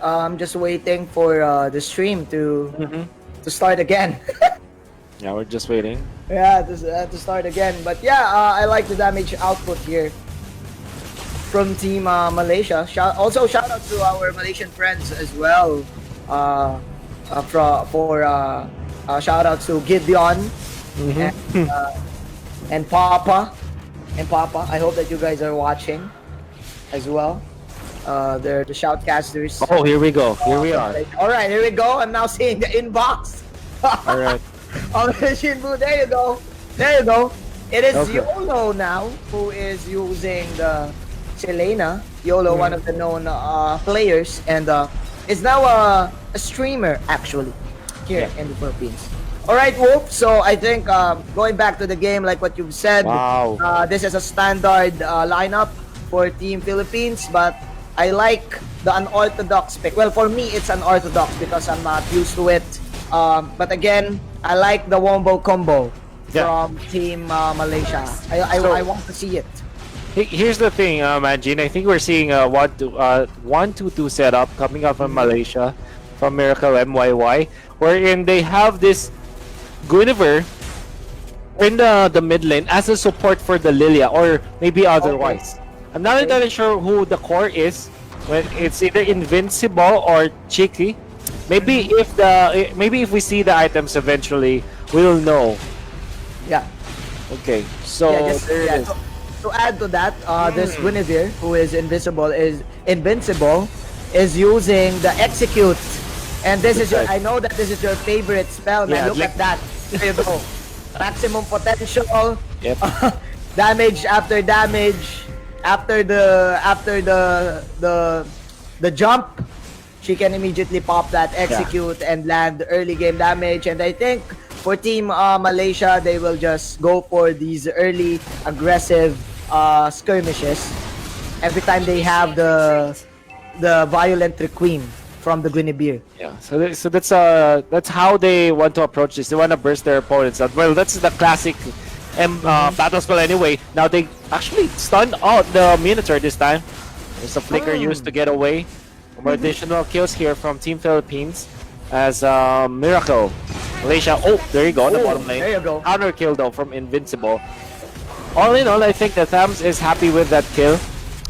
I'm just waiting for the stream to Mm-hmm. start again. Yeah, we're just waiting. Yeah, to start again. But yeah, I like the damage output here from Team Malaysia. Shout out to our Malaysian friends as well. Shout out to Gideon and Mm-hmm. uh, and Papa and Papa. I hope that you guys are watching as well. They're the shoutcasters. Oh, here we go. Here we are. All right, here we go. I'm now seeing the inbox. All right. Oh, Shinbu, there you go. There you go. It is Okay. YOLO now who is using the Selena. YOLO, one of the known players, and is now a streamer actually here Yeah. in the Philippines. All right, Wolf. So I think going back to the game, like what you've said, Wow. this is a standard lineup for Team Philippines, but I like the unorthodox pick. Well, for me, it's unorthodox because I'm not used to it. But again, I like the wombo combo Yeah. from Team Malaysia. So- I want to see it. Here's the thing, Manjin. I think we're seeing a 1-2-2 setup coming up from Malaysia, from Miracle MYY, wherein they have this Guinevere in the mid lane as a support for the Lilia, or maybe otherwise. I'm not Okay. entirely sure who the core is. When it's either Invincible or Cheeky. Maybe if we see the items eventually, we'll know. Yeah. Okay, so there it is. To add to that, this Guinevere, who is invincible, is using the execute, and this is your. I know that this is your favorite spell, man. Yeah, Look like- at that. There you go. Maximum potential. Yep. Damage after damage after the jump. She can immediately pop that execute and land early game damage, and I think for Team Malaysia, they will just go for these early aggressive skirmishes every time they have the violent requiem from the Guinevere. Yeah, so that's how they want to approach this. They want to burst their opponents out. Well, that's the classic battle spell anyway. Now they actually stunned out the Minotaur this time. There's a flicker used to get away. More additional kills here from Team Philippines as Miracle. Malaysia, oh, there you go, on the bottom lane. There you go. Counter kill though from Invincible. All in all, I think that Thams is happy with that kill.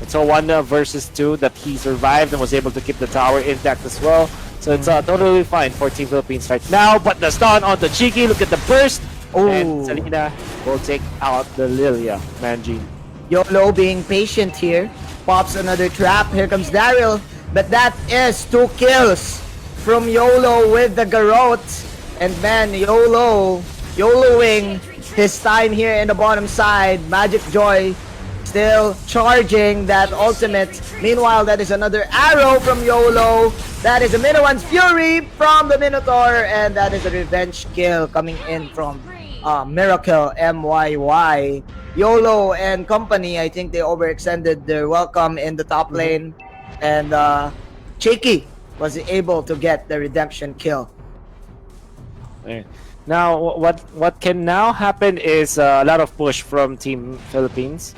It's a 1 versus 2 that he survived and was able to keep the tower intact as well. So it's totally fine for Team Philippines right now. But the stun on the Cheeky, look at the burst. And Selena will take out the Lilia, Manji. YOLO being patient here. Pops another trap. Here comes Daryl. But that is 2 kills from YOLO with the Garrote. And man, YOLOing his time here in the bottom side. Magic Joy still charging that ultimate. Meanwhile, that is another arrow from YOLO. That is a Minowan's Fury from the Minotaur. And that is a revenge kill coming in from Miracle MYY. YOLO and company, I think they overextended their welcome in the top lane. And Cheeky was able to get the redemption kill. Okay. Now, what can now happen is a lot of push from Team Philippines.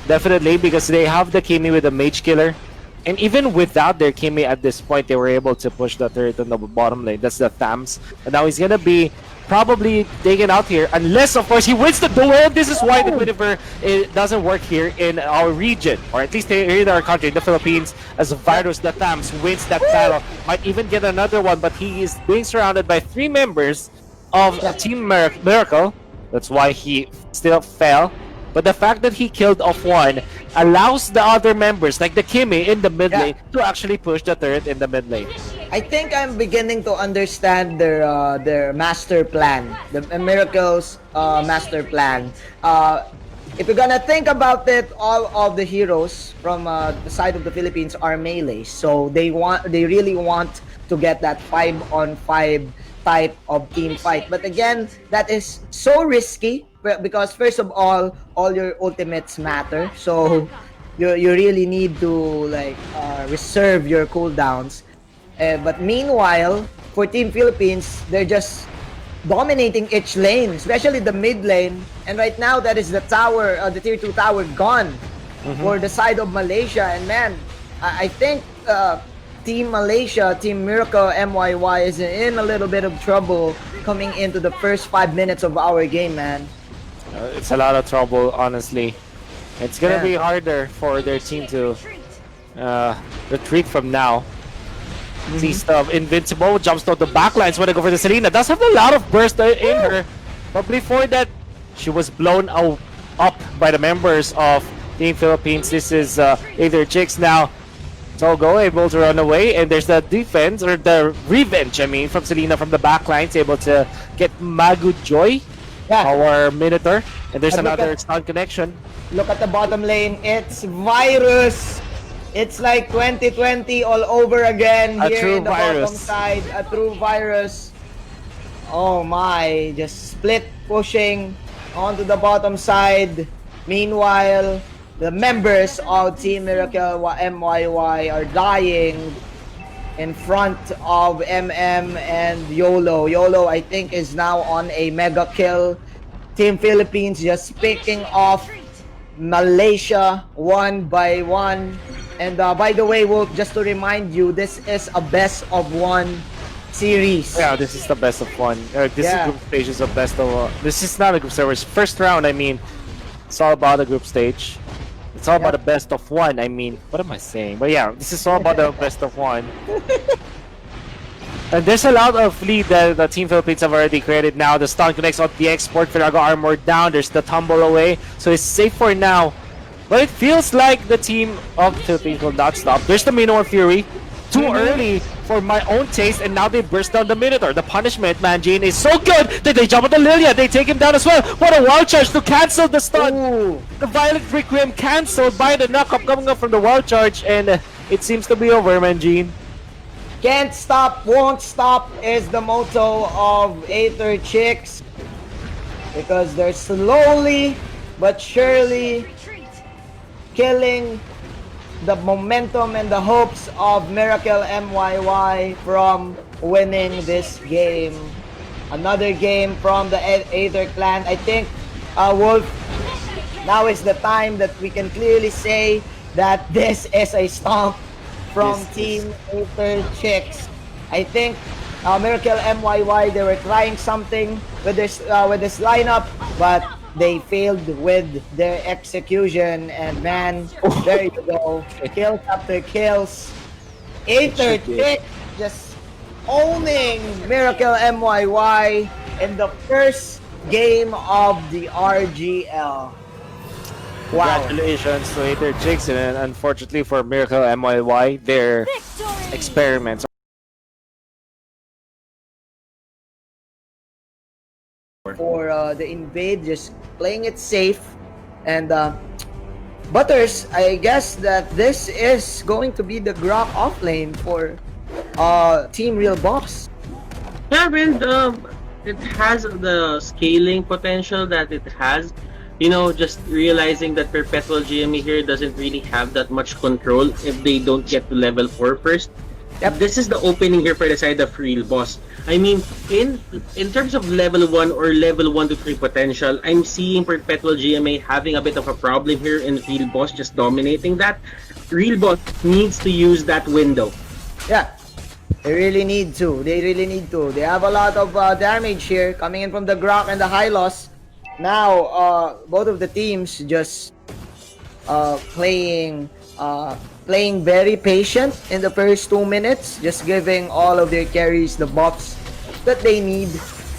Definitely, because they have the Kimi with the Mage Killer. And even without their Kimi at this point, they were able to push the turret on the bottom lane. That's the Thams. And now he's going to be probably taken out here. Unless, of course, he wins the duel. This is why the Guinevere doesn't work here in our region. Or at least here in our country, in the Philippines. As Virus, the Thams, wins that battle. Might even get another one. But he is being surrounded by 3 members of Team Miracle. That's why he still fell. But the fact that he killed off one allows the other members, like the Kimi in the mid lane, to actually push the turret in the mid lane. I think I'm beginning to understand their master plan, the Miracle's master plan. If you're gonna think about it, all of the heroes from the side of the Philippines are melees, so they really want to get that 5-on-5 type of team fight. But again, that is so risky because first of all your ultimates matter. So you really need to like reserve your cooldowns. But meanwhile, for Team Philippines, they're just dominating each lane, especially the mid lane. And right now, that is the tower, the tier 2 tower gone for the side of Malaysia. And man, I think Team Malaysia, Team Miracle MYY is in a little bit of trouble coming into the first 5 minutes of our game, man. It's a lot of trouble, honestly. It's gonna Yeah. be harder for their team to retreat from now. See stuff. Invincible jumps to the backlines when they go for the Selena. Does have a lot of burst in her, but before that, she was blown up by the members of Team Philippines. This is either Chicks now. Togo able to run away, and there's the defense or the revenge. I mean, from Selena from the backlines, able to get Magu Joy, Yeah. our Minotaur, and there's But look another at- stun connection. Look at the bottom lane. It's Virus. It's like 2020 all over again A here true in the bottom virus. side. A true virus. Oh my, just split pushing onto the bottom side. Meanwhile, the members of Team Miracle MYY are dying in front of MM and YOLO. YOLO, I think, is now on a mega kill. Team Philippines just picking off Malaysia one by one. And by the way, Wolf, just to remind you, this is a best of one series. Yeah, this is the best of one. This Yeah. is group stage is the best of one. This is not a group stage. First round, I mean, it's all about the group stage. It's all about Yep. the best of one. I mean, what am I saying? But yeah, this is all about the best of one. And there's a lot of lead that the Team Philippines have already created now. The stun connects on the export. Finago armor down. There's the tumble away. So it's safe for now. But it feels like the team of the Philippines will not stop. There's the Minotaur Fury. Too early for my own taste, and now they burst down the Minotaur. The punishment, Manjin, is so good that they jump on the Lilia. They take him down as well. What a wild charge to cancel the stun. Ooh. The Violent Requiem cancelled by the knockup coming up from the wild charge, and it seems to be over, Manjin. Can't stop, won't stop is the motto of Aether Chicks. Because they're slowly but surely killing the momentum and the hopes of Miracle MYY from winning this game. Another game from the Aether clan. I think, Wolf, now is the time that we can clearly say that this is a stomp from Yes, Team Aether Chicks. I think Miracle MYY, they were trying something with this lineup, but they failed with their execution. And man, there you go, kills after kills. Aether Chicks just owning Miracle MYY in the first game of the RGL. Wow. Congratulations to Aether Chicks, and unfortunately for Miracle MYY, their experiments For the invade, just playing it safe. And Butters, I guess that this is going to be the Grok offlane for Team Real Boss. Yeah, man, it has the scaling potential that it has. You know, just realizing that Perpetual GME here doesn't really have that much control if they don't get to level 4 first. Yep. This is the opening here for the side of Real Boss. I mean, in terms of level 1 or level 1 to 3 potential, I'm seeing Perpetual GMA having a bit of a problem here in Real Boss just dominating that. Real Boss needs to use that window. Yeah, they really need to. They really need to. They have a lot of damage here coming in from the Grok and the Hylos. Now, both of the teams just playing very patient in the first 2 minutes, just giving all of their carries the buffs that they need.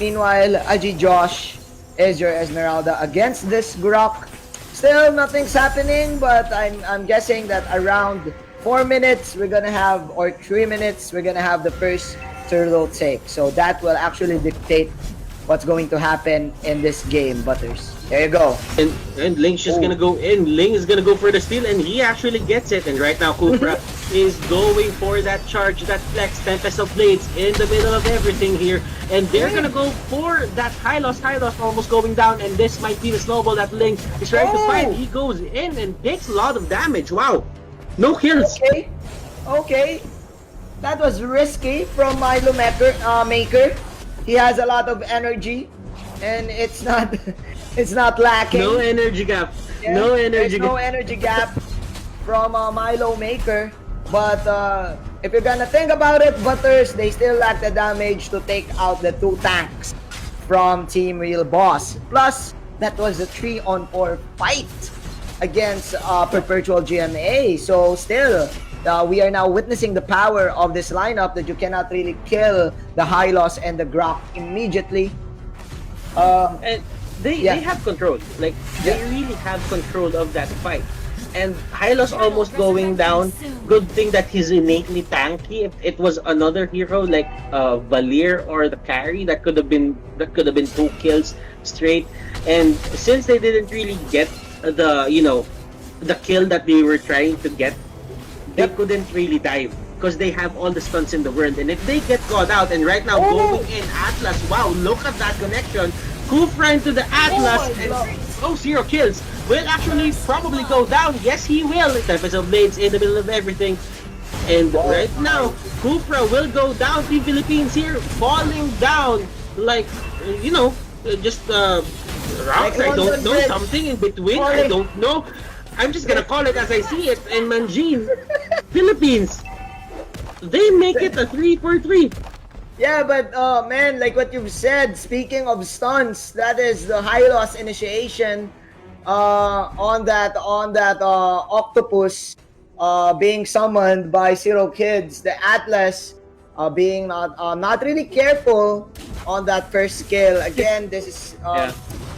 Meanwhile, Aji Josh is your Esmeralda against this Grok. Still, nothing's happening, but I'm guessing that around 4 minutes we're gonna have, or 3 minutes, we're gonna have the first turtle take. So that will actually dictate what's going to happen in this game, Butters. There you go. And Link's just gonna go in. Ling is gonna go for the steal, and he actually gets it. And right now, Kupra is going for that charge, that flex, Tempest of Blades in the middle of everything here. And they're gonna go for that Hylos. Hylos almost going down, and this might be the snowball that Ling is trying to find. He goes in and takes a lot of damage. Wow. No kills. Okay. That was risky from Milo Maker. He has a lot of energy, and it's not lacking. No energy gap. Yeah, No energy there's no gap. energy gap from Milo Maker, but if you're gonna think about it, Butters, they still lack the damage to take out the 2 tanks from Team Real Boss. Plus, that was a 3-on-4 fight against Perpetual GMA. So still, we are now witnessing the power of this lineup that you cannot really kill the Hylos and the Grok immediately. And they have control. Like, they really have control of that fight. And Hylos almost going down. Good thing that he's innately tanky. If it was another hero like Valir or the carry, that could have been 2 kills straight. And since they didn't really get the kill that they were trying to get, they couldn't really dive because they have all the stunts in the world. And if they get caught out, and right now going in Atlas, wow, look at that connection. Kufra into the Atlas, and 0 kills. Will actually probably go down. Yes, he will. Tempest of Blades in the middle of everything. And right now, Kufra will go down. Team Philippines here falling down like, just rocks. I don't know, something in between. I don't know. I'm just gonna call it as I see it. And Manjin, Philippines, they make it a 3-for-3. Yeah, but man, like what you've said, speaking of stunts, that is the Hylos initiation on that octopus being summoned by Zero Kids. The Atlas being not really careful on that first skill. Again, this is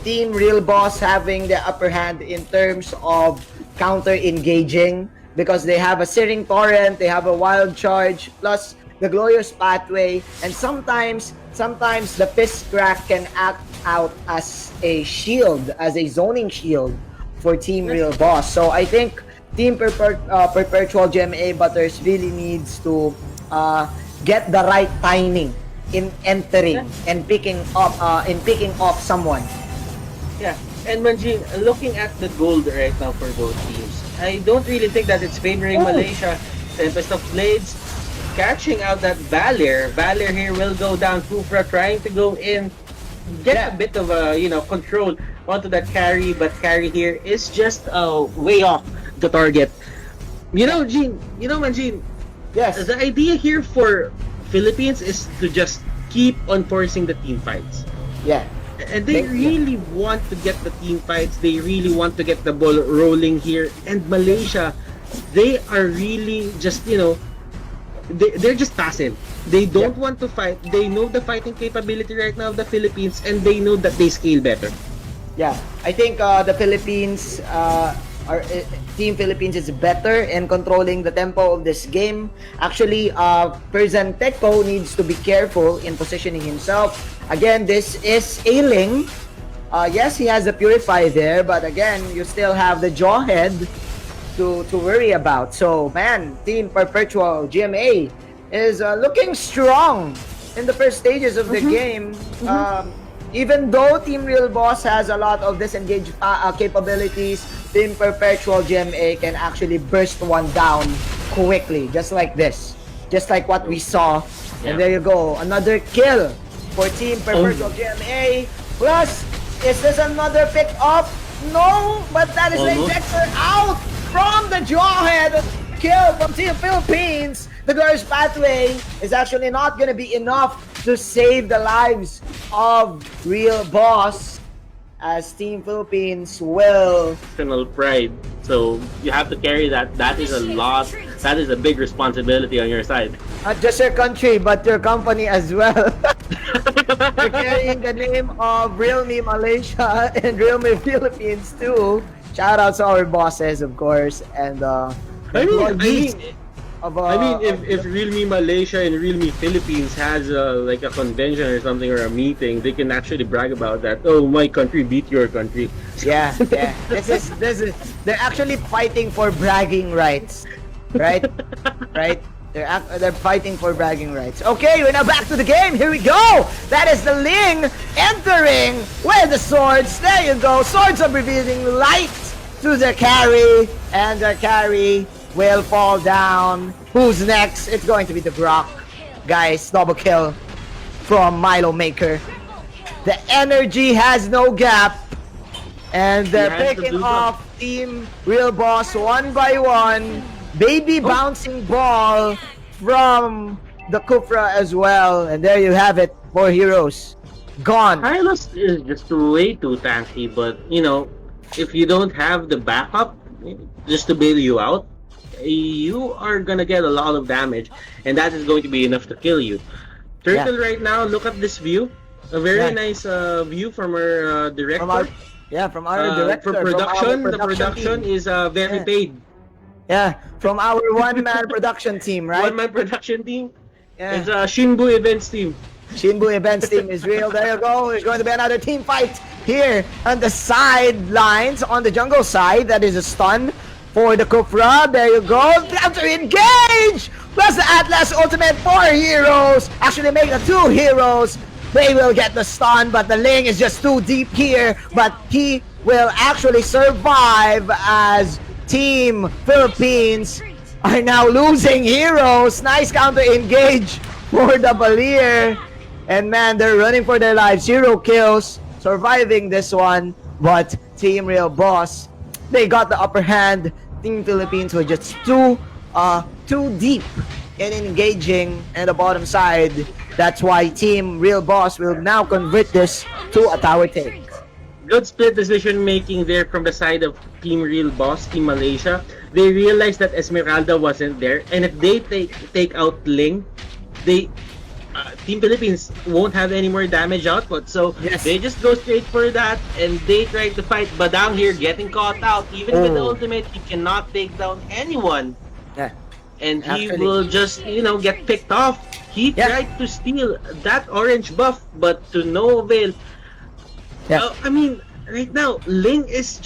Team Real Boss having the upper hand in terms of counter engaging because they have a Searing Torrent, they have a Wild Charge, plus the Glorious Pathway, and sometimes the Fist Crack can act out as a shield, as a zoning shield for Team Real Boss. So I think Team Perpetual GMA Butters really needs to get the right timing in entering and picking off someone. Yeah, and Manjin, looking at the gold right now for both teams, I don't really think that it's favoring Malaysia. Tempest of Blades catching out that Valir. Valir here will go down. Kufra trying to go in, get a bit of control onto that carry, but carry here is just way off the target. Manjin, Yes. the idea here for Philippines is to just keep on forcing the team fights. Yeah. And they really want to get the team fights. They really want to get the ball rolling here. And Malaysia, they are really just, they're just passive. They don't want to fight. They know the fighting capability right now of the Philippines, and they know that they scale better. Yeah, I think the Philippines, Team Philippines is better in controlling the tempo of this game. Actually, Persian Teko needs to be careful in positioning himself. Again, this is ailing. Yes, he has the Purify there, but again, you still have the Jawhead to worry about. So, man, Team Perpetual GMA is looking strong in the first stages of the game. Even though Team Real Boss has a lot of disengage capabilities, Team Perpetual GMA can actually burst one down quickly, just like this. Just like what we saw. And there you go, another kill for Team Perpetual GMA. Plus, is this another pick up? No, but that is a vector out from the Jawhead. Kill from Team Philippines. The Glorious Pathway is actually not going to be enough to save the lives of Real Boss, as Team Philippines will... National pride. So you have to carry that. That is a lot. That is a big responsibility on your side. Not just your country, but your company as well. You're carrying the name of Realme Malaysia and Realme Philippines too. Shout out to our bosses, of course, and if Realme Malaysia and Realme Philippines has like a convention or something, or a meeting, they can actually brag about that. Oh, my country beat your country. Yeah. This is. They're actually fighting for bragging rights, right? Right. They're fighting for bragging rights. Okay, we're now back to the game. Here we go. That is the Ling entering with the swords. There you go. Swords are revealing light to the carry, and the carry will fall down. Who's next? It's going to be the Grok. Guys, double kill from Milo Maker. The energy has no gap. And they're picking off Team Real Boss one by one. Baby bouncing ball from the Kufra as well. And there you have it. 4 heroes gone. Hylos is just way too tanky, but you know, if you don't have the backup just to bail you out, you are gonna get a lot of damage, and that is going to be enough to kill you. Turtle right now, look at this view. A very nice view from our director. From our director. For production, from our the production team. is very paid. Yeah, from our one-man production team, right? One-man production team. Yeah. It's Shinbu Events team. Shinbu Events team is real. There you go. There's going to be another team fight here on the sidelines, on the jungle side. That is a stun for the Kufra. There you go. Counter engage! Plus the Atlas ultimate 4 heroes. Actually make it 2 heroes. They will get the stun, but the Ling is just too deep here. But he will actually survive as Team Philippines are now losing heroes. Nice counter engage for the Valier. And man, they're running for their lives. 0 kills, surviving this one. But Team Real Boss, they got the upper hand. Team Philippines were just too deep in engaging in the bottom side. That's why Team Real Boss will now convert this to a tower take. Good split decision making there from the side of Team Real Boss, Team Malaysia. They realized that Esmeralda wasn't there, and if they take out Ling, they Team Philippines won't have any more damage output. So they just go straight for that, and they try to fight Badang here, getting caught out. Even with the ultimate, he cannot take down anyone. Yeah. And he will just, you know, get picked off. He tried to steal that orange buff, but to no avail. I mean, right now, Ling is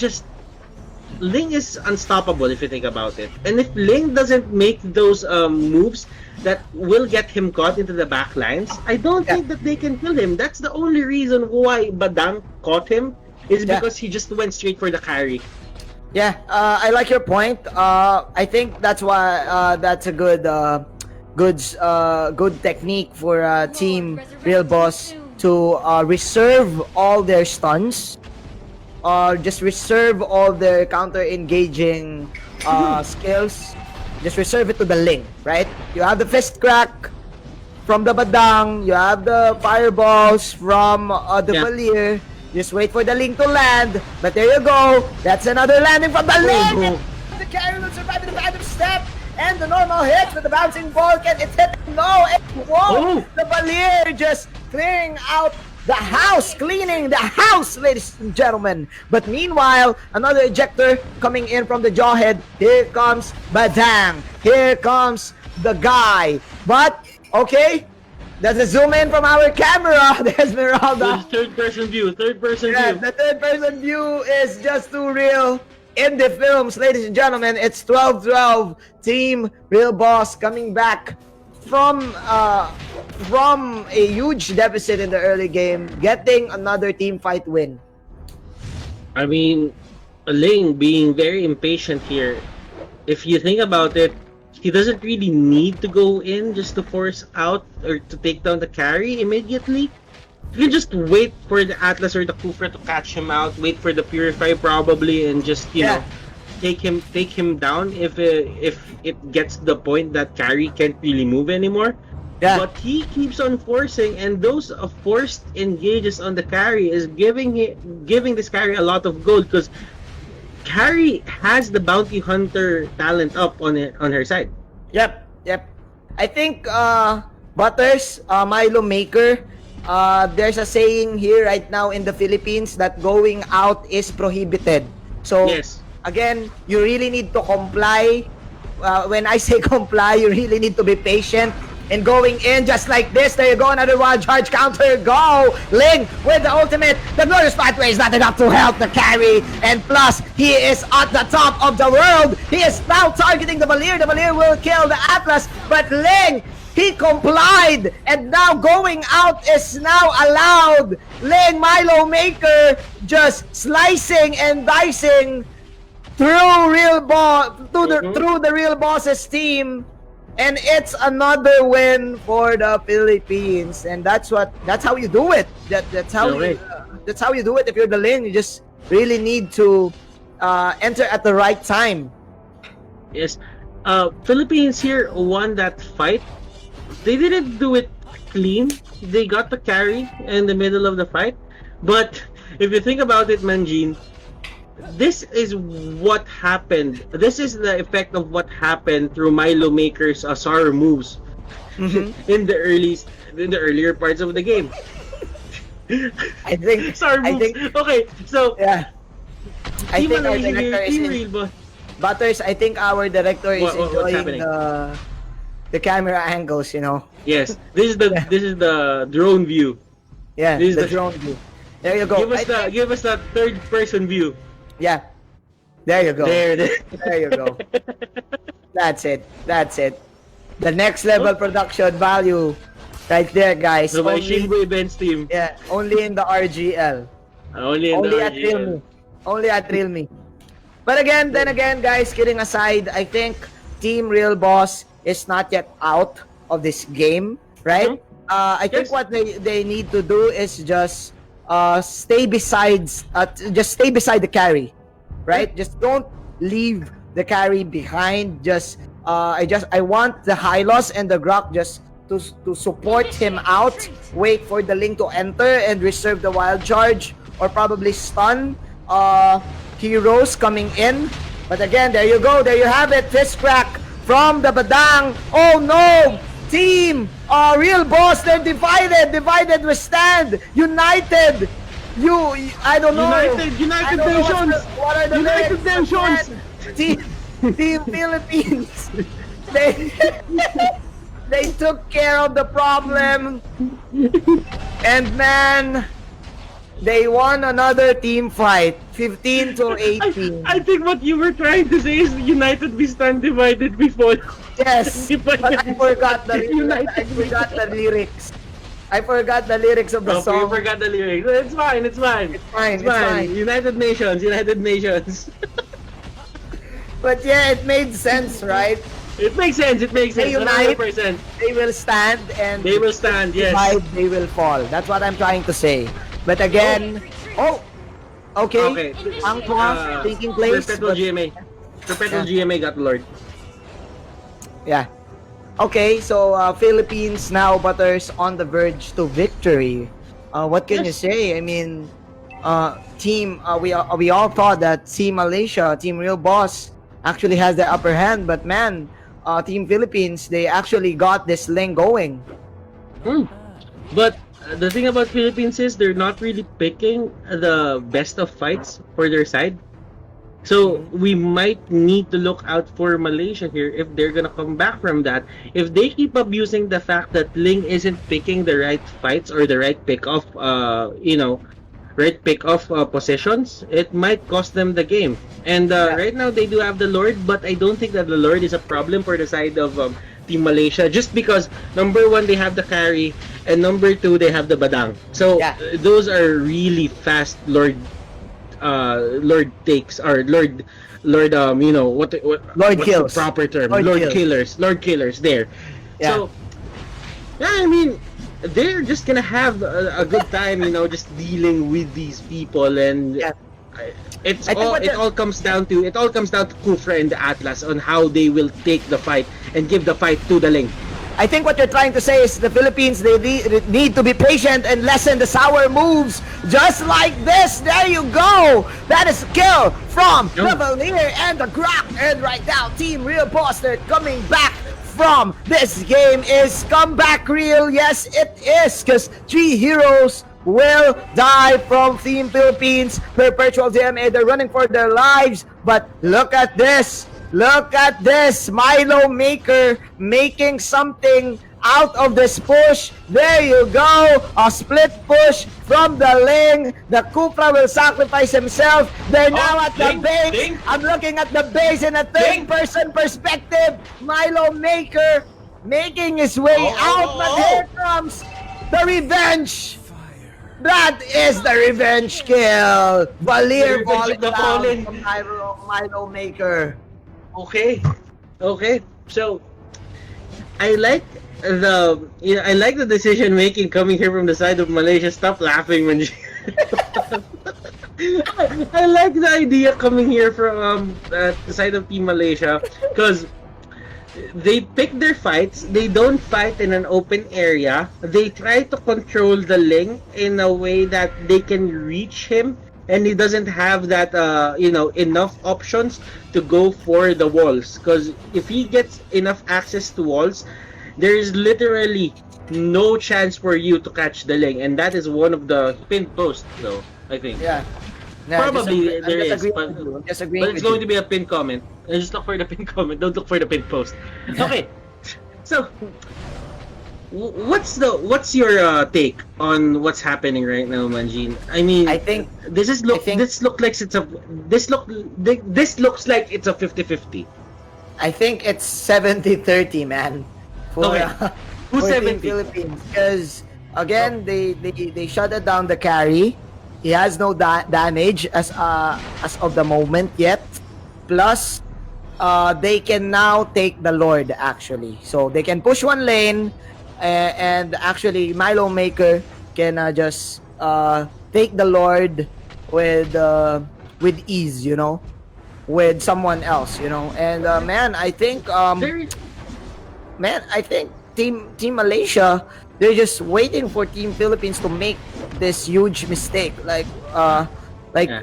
unstoppable if you think about it. And if Ling doesn't make those moves that will get him caught into the back lines, I don't think that they can kill him. That's the only reason why Badang caught him, is because he just went straight for the carry. Yeah, I like your point. I think that's why that's a good technique for Team Real Boss to reserve all their stuns, just reserve all their counter engaging skills. Just reserve it to the Ling, right? You have the fist crack from the Badang, you have the fireballs from the Valier. Just wait for the Ling to land. But there you go. That's another landing from the Ling. The carry will survive with the random step. And the normal hits with the bouncing ball. Can it hit? No. Whoa. The Valier just clearing out the house. Cleaning the house, ladies and gentlemen. But meanwhile, another ejector coming in from the Jawhead. Here comes Badang. Here comes the guy. But, okay. That's a zoom in from our camera. The Esmeralda. Third person view. The third person view is just too real. Indie films, ladies and gentlemen. It's 12-12. Team Real Boss coming back from a huge deficit in the early game, getting another team fight win. I mean, Ling being very impatient here. If you think about it, he doesn't really need to go in just to force out or to take down the carry immediately. You can just wait for the Atlas or the Kufra to catch him out, wait for the Purify probably, and just, you know, take him down if it gets to the point that carry can't really move anymore. But he keeps on forcing, and those forced engages on the carry is giving this carry a lot of gold, because Carry has the bounty hunter talent up on her side. Yep. I think Butters, Milo Maker, there's a saying here right now in the Philippines that going out is prohibited. So again, you really need to comply. When I say comply, you really need to be patient. And going in just like this, there you go, another wild charge counter, go! Ling with the ultimate. The glorious pathway is not enough to help the carry, and plus, he is at the top of the world. He is now targeting the Valier. The Valier will kill the Atlas, but Ling, he complied, and now going out is now allowed. Ling, Milo Maker, just slicing and dicing through the Real Boss's team. And it's another win for the Philippines, and that's how you do it. That's how you do it. If you're the Ling, you just really need to enter at the right time. Yes, Philippines here won that fight. They didn't do it clean. They got the carry in the middle of the fight. But if you think about it, Manjin, this is what happened. This is the effect of what happened through Milo Maker's sour moves in the earlier parts of the game. I think. Sour I moves. think. Okay, so Yeah. I Team think our Malaysia director here, is Team in. Real Boss. Butters, I think our director is What's enjoying happening? the camera angles. Yes, this is the drone view. Yeah, This is the the- drone view. There you go. Give us the third person view. Yeah. There you go. There. There you go. That's it. That's it. The next level production value, right there, guys. So by Only, Shinbo Events team. yeah, only in the RGL. Only in Only the at RGL. Realme. Only at Realme. But again, guys, kidding aside, I think Team Real Boss is not yet out of this game, right? I think Yes. what they need to do is just stay beside the carry, right? Just don't leave the carry behind. I want the Hylos and the Grok just to support him out, wait for the Link to enter and reserve the wild charge, or probably stun heroes coming in. But again, there you go, there you have it, fist crack from the Badang. Oh no! Team Real Boss, they're divided we stand, united. I don't know. United I don't know Nations! what are the United lyrics, but Nations! man, Team Philippines. They they took care of the problem, and man, they won another team fight, 15 to 18. I think what you were trying to say is United we stand divided before. Yes, but I forgot the lyrics. I forgot the lyrics of the Oh, you song. forgot the lyrics. It's fine. It's fine. United Nations. But yeah, it made sense, right? It makes sense. They unite. 100%. They will stand, and They will stand. Yes. divide, they will fall. That's what I'm trying to say. But again, okay. Ang taking place. Perpetual but- GMA. Perpetual GMA got Lord. Yeah. Okay, so Philippines now, Butters, on the verge to victory. What can you Yes. say? I mean, we all thought that Team Malaysia, Team Real Boss, actually has the upper hand, but man, Team Philippines, they actually got this lane going. But the thing about Philippines is they're not really picking the best of fights for their side. So we might need to look out for Malaysia here if they're gonna come back from that. If they keep abusing the fact that Ling isn't picking the right fights or the right pick off, positions, it might cost them the game. And right now they do have the Lord, but I don't think that the Lord is a problem for the side of Team Malaysia, just because number one they have the carry, and number two they have the Badang. So Yeah. those are really fast Lord takes, or Lord what's kills. the proper term? Lord Lord killers there. Yeah. So yeah, I mean, they're just gonna have a good time, just dealing with these people, and Yeah. it I think all comes down to Kufra and the Atlas on how they will take the fight and give the fight to the Ling. I think what you're trying to say is the Philippines, they need to be patient and lessen the sour moves. Just like this. There you go. That is a kill from the Valir and the Grok. And right now, Team Real Boss, they're coming back from this game. Is comeback real? Yes, it is. Because 3 heroes will die from Team Philippines. Perpetual DMA, they're running for their lives. But look at this. Look at this, Milo Maker making something out of this push. There you go, a split push from the Ling. The Kufra will sacrifice himself. They're now at the base. Ling. I'm looking at the base in a third-person perspective. Milo Maker making his way out, but here comes the revenge. That is the revenge kill. Valir The revenge falling of the down fallen. from Milo Maker. Okay. So I like the decision making coming here from the side of Malaysia. Stop laughing when I like the idea coming here from the side of Team Malaysia, because they pick their fights. They don't fight in an open area. They try to control the Ling in a way that they can reach him, and he doesn't have that enough options to go for the walls. Because if he gets enough access to walls, there is literally no chance for you to catch the Ling, and that is one of the pin posts, though. I think. Yeah. Yeah, Probably there is, disagreeing with you. I'm disagreeing but it's with going you. to be a pin comment. Just look for the pin comment. Don't look for the pin post. Okay, so what's your take on what's happening right now, Manjin? I mean, I think this looks like it's a this looks like it's a 50-50. I think it's 70-30, man. For, Okay. Who's for Team 70? Philippines. Because, again, they shutted down the carry. He has no damage as of the moment yet. Plus, they can now take the Lord, actually. So, they can push one lane. And actually, Milo Maker can just take the Lord with ease, you know? With someone else, you know? And, man, I think... I think Team Malaysia, they're just waiting for Team Philippines to make this huge mistake, like I get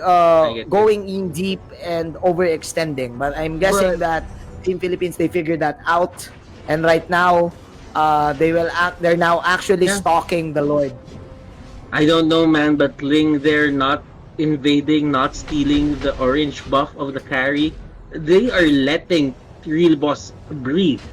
going in deep and overextending. But I'm guessing But- that Team Philippines, they figured that out, and right now, they're now actually Yeah. stalking the Lord. I don't know, man, but Ling, they're not invading, not stealing the orange buff of the carry. They are letting Real Boss breathe.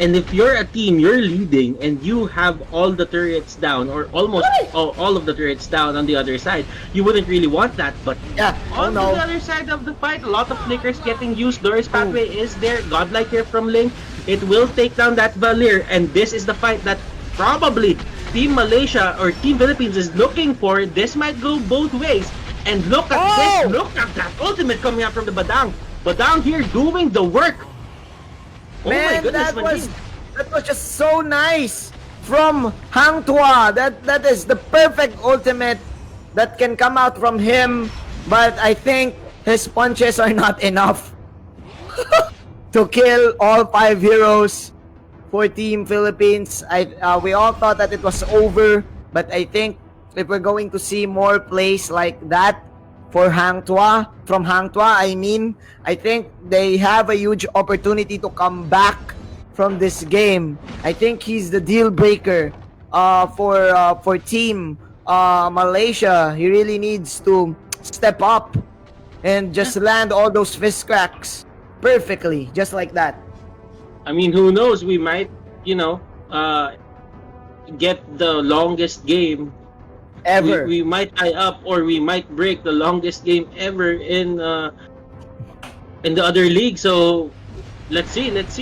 And if you're a team, you're leading, and you have all the turrets down, or almost all of the turrets down on the other side, you wouldn't really want that. But Yeah. Oh on no. the other side of the fight, a lot of flickers getting used. Doris pathway is there. Godlike here from Ling. It will take down that Valir, and this is the fight that probably Team Malaysia or Team Philippines is looking for. This might go both ways. And look at this. Look at that ultimate coming out from the Badang. Badang here doing the work. Oh my Man, goodness, that was just so nice from Hang Tuah. That is the perfect ultimate that can come out from him, but I think his punches are not enough to kill all 5 heroes for Team Philippines. We all thought that it was over, but I think if we're going to see more plays like that for Hang Tuah, from Hang Tuah, I think they have a huge opportunity to come back from this game. I think he's the deal breaker for Team Malaysia. He really needs to step up and just land all those fist cracks perfectly, just like that. I mean, who knows? We might, get the longest game Ever. We might tie up, or we might break the longest game ever in the other league. So let's see. This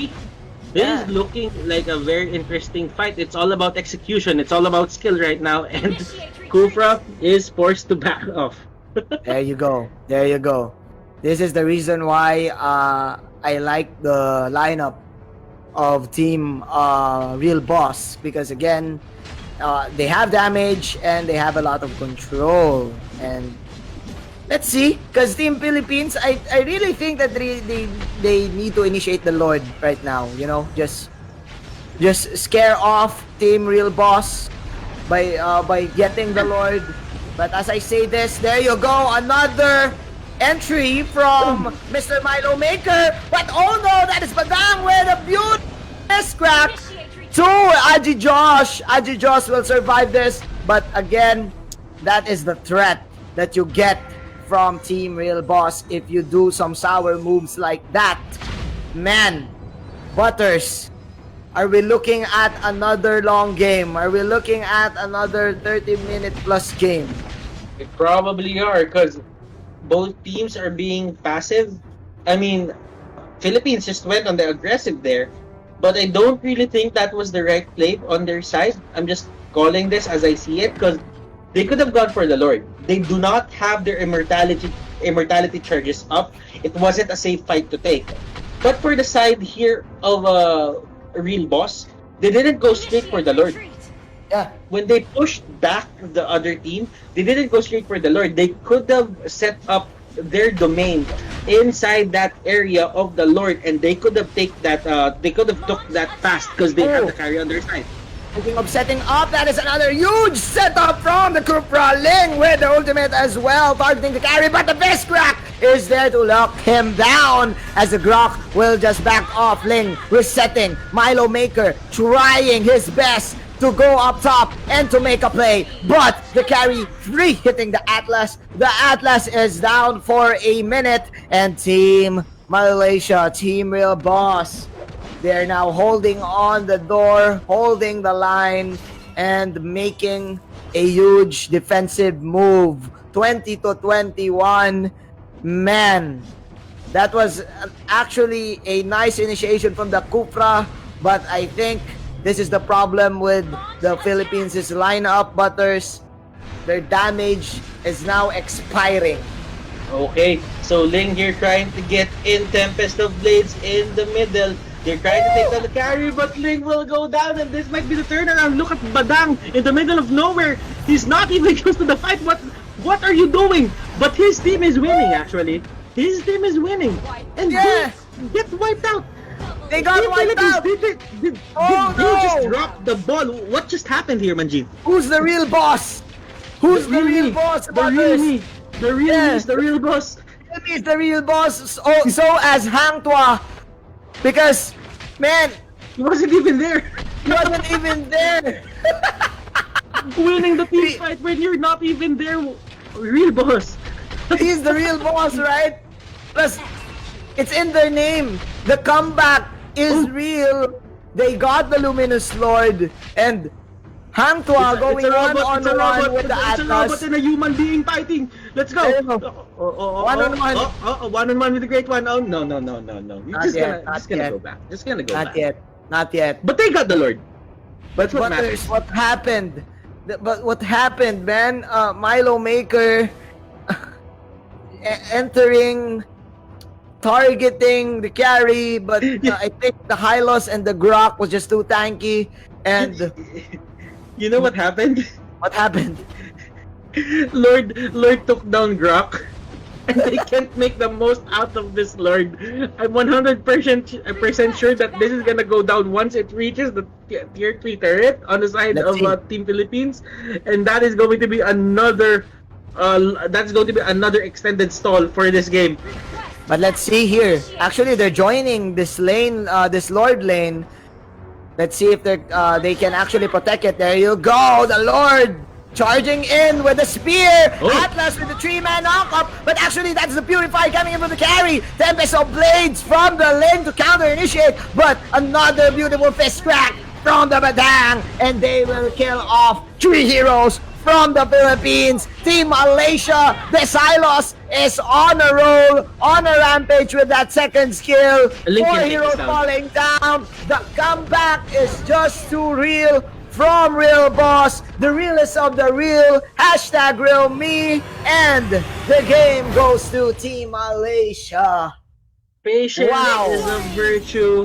Yeah. is looking like a very interesting fight. It's all about execution. It's all about skill right now, and Kufra is forced to back off. There you go. This is the reason why I like the lineup of Team Real Boss, because again, they have damage and they have a lot of control. And let's see, because Team Philippines, I really think that they need to initiate the Lord right now. You know, just scare off Team Real Boss by getting the Lord. But as I say this, there you go, another entry from Mr. Milo Maker. But oh no, that is Badang with a beautiful crack to Aji Josh. Aji Josh will survive this, but again, that is the threat that you get from Team Real Boss if you do some sour moves like that. Man, Butters, are we looking at another long game? Are we looking at another 30-minute plus game? They probably are, because both teams are being passive. I mean, Philippines just went on the aggressive there, but I don't really think that was the right play on their side. I'm just calling this as I see it, because they could have gone for the Lord. They do not have their immortality charges up. It wasn't a safe fight to take. But for the side here of a Real Boss, they didn't go straight for the Lord. Yeah. When they pushed back the other team, they didn't go straight for the Lord. They could have set up their domain inside that area of the Lord, and they could have took that fast because they have the carry on their side. Speaking of setting up, that is another huge setup from the Cupra. Ling with the ultimate as well, targeting the carry, but the best crack is there to lock him down as the Grok will just back off. Ling resetting, Milo Maker trying his best to go up top and to make a play, but the carry free hitting the Atlas. The Atlas is down for a minute, and Team Malaysia, Team Real Boss, they're now holding on the door, holding the line, and making a huge defensive move. 20-21. Man, that was actually a nice initiation from the Cupra, but I think this is the problem with the Philippines' lineup, Butters. Their damage is now expiring. Okay, so Ling here trying to get in Tempest of Blades in the middle. They're trying to take down the carry, but Ling will go down, and this might be the turnaround. Look at Badang in the middle of nowhere. He's not even close to the fight. What are you doing? But his team is winning, actually. His team is winning. And Yeah. get wiped out. They got wiped out! Did Oh, you just no! drop the ball? What just happened here, Manjeet? Who's the real boss? Who's the real boss, The real Butters? me. The real Yeah. me is the real boss. He is the real boss. So as Hang Tuah, because man, He wasn't even there. he wasn't even there. Winning the team fight when you're not even there. Real boss. He's the real boss, right? Plus, it's in their name. The comeback is real. They got the Luminous Lord, and Hang Tuah going one-on-one with the It's a robot Atlas. and a human being fighting. Let's go. Ayun, One-on-one. One-on-one with the Great One. Oh, no. You're Not just yet, gonna, not just gonna yet. go back. Just gonna go Not back. yet. Not yet. But they got the Lord. But That's what Butters, matters. what happened? But what happened, man? Milo Maker entering, targeting the carry, but I think the Hylos and the Grok was just too tanky. And You know what happened? what happened? Lord took down Grok. And they can't make the most out of this Lord. I'm 100% sure that this is gonna go down once it reaches the tier 3 turret on the side Let's of see. Team Philippines, and that is going to be another extended stall for this game. But let's see here. Actually, they're joining this lane, this Lord lane. Let's see if they can actually protect it. There you go, the Lord charging in with the spear. Oh. Atlas with the 3-man knockup. But actually, that's the Purify coming in from the carry. Tempest of Blades from the lane to counter initiate. But another beautiful fist crack from the Badang. And they will kill off 3 heroes from the Philippines. Team Malaysia, the Silos is on a roll, on a rampage with that second skill. Link 4 can take heroes this down. falling down. The comeback is just too real from Real Boss, the realest of the real. Hashtag Real Me. And the game goes to Team Malaysia. Patience Wow. is a virtue.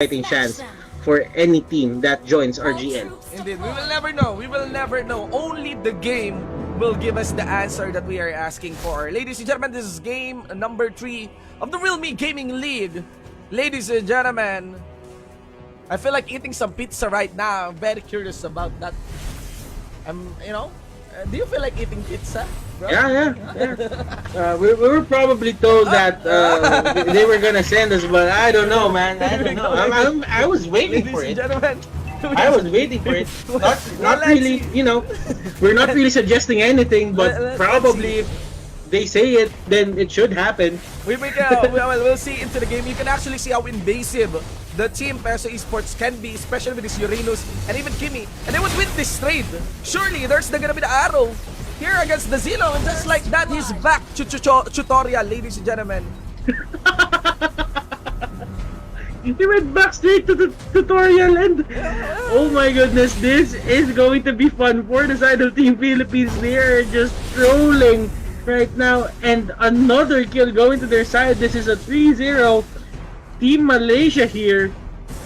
Fighting chance for any team that joins RGN. Indeed, we will never know. We will never know. Only the game will give us the answer that we are asking for. Ladies and gentlemen, this is game number 3 of the Real Me Gaming League. Ladies and gentlemen, I feel like eating some pizza right now. I'm very curious about that. Do you feel like eating pizza, bro? Yeah. We were probably told that they were gonna send us, but I don't know, man. I don't know. I was waiting Ladies for and it. gentlemen, I was waiting for it. Not let's really, we're not really suggesting anything, but Let's probably if they say it, then it should happen. we'll see into the game. You can actually see how invasive the team Peso Esports can be, especially with this Uranus and even Kimi. And they would win this trade. Surely there's gonna be the arrow here against the Zeno, and just like that, he's back to tutorial, ladies and gentlemen. He went back straight to the tutorial, and oh my goodness, this is going to be fun for the side of Team Philippines. They are just trolling right now, and another kill going to their side. This is a 3-0. Team Malaysia here,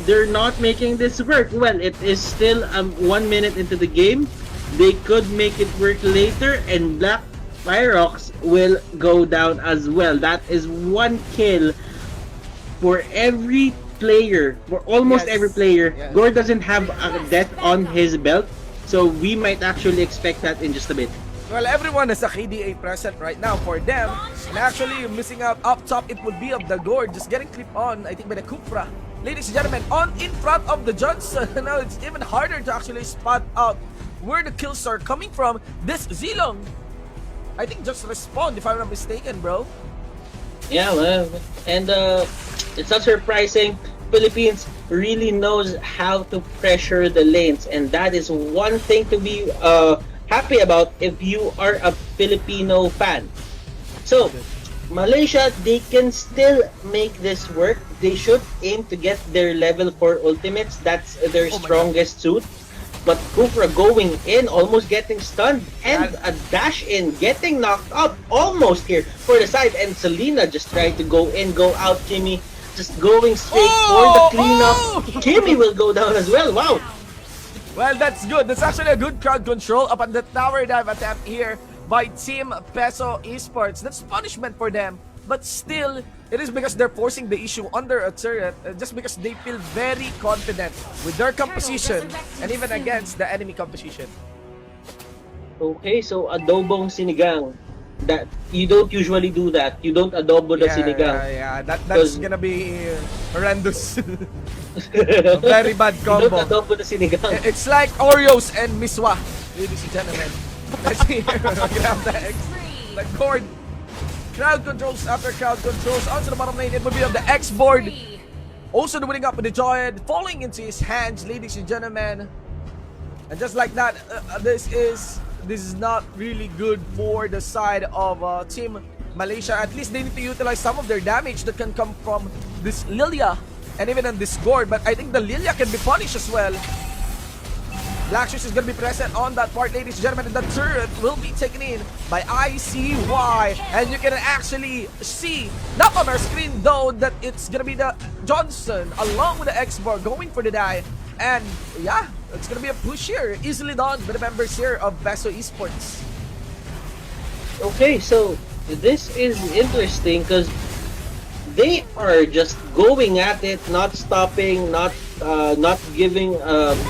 they're not making this work. Well, it is still 1 minute into the game, they could make it work later, and Black Pyrox will go down as well. That is one kill for every player, for almost Yes. every player. Yes. Gore doesn't have a death on his belt, so we might actually expect that in just a bit. Well, everyone has a KDA present right now for them. And actually, missing out up top, it would be of the Gord just getting clipped on, I think, by the Cupra. Ladies and gentlemen, on in front of the Johnson. Now it's even harder to actually spot out where the kills are coming from. This Zilong, I think, just respawned, if I'm not mistaken, bro. Yeah, well, and it's not surprising. Philippines really knows how to pressure the lanes, and that is one thing to be happy about if you are a Filipino fan. So, Malaysia, they can still make this work. They should aim to get their level 4 ultimates. That's their Oh my strongest suit. But Kufra going in, almost getting stunned, and a dash in, getting knocked up, almost here for the side. And Selena just trying to go in, go out. Kimmy just going straight for the cleanup. Kimmy will go down as well. Wow. Well, that's good. That's actually a good crowd control upon the tower dive attempt here by Team Peso Esports. That's punishment for them. But still, it is because they're forcing the issue under a turret just because they feel very confident with their composition and even against the enemy composition. Okay, so adobong sinigang. That you don't usually do that. You don't adobo the sinigang. Yeah. That's Because- gonna be horrendous. A very bad You don't combo. adobo the sinigang. It's like Oreos and Miswa, ladies and gentlemen. Let's see here. Grab the X. The cord. Crowd controls after crowd controls. Onto the bottom lane. It will be of the X board. Also the winning up with the Joyed. Falling into his hands, ladies and gentlemen. And just like that, this is not really good for the side of Team Malaysia. At least they need to utilize some of their damage that can come from this Lilia and even on this Gord. But I think the Lilia can be punished as well. Black Shoes is going to be present on that part, ladies and gentlemen. And the turret will be taken in by ICY. And you can actually see, not on our screen though, that it's going to be the Johnson along with the X-Bar going for the die. And yeah, it's going to be a push here. Easily done by the members here of Peso Esports. Okay, so this is interesting because they are just going at it, not stopping, not giving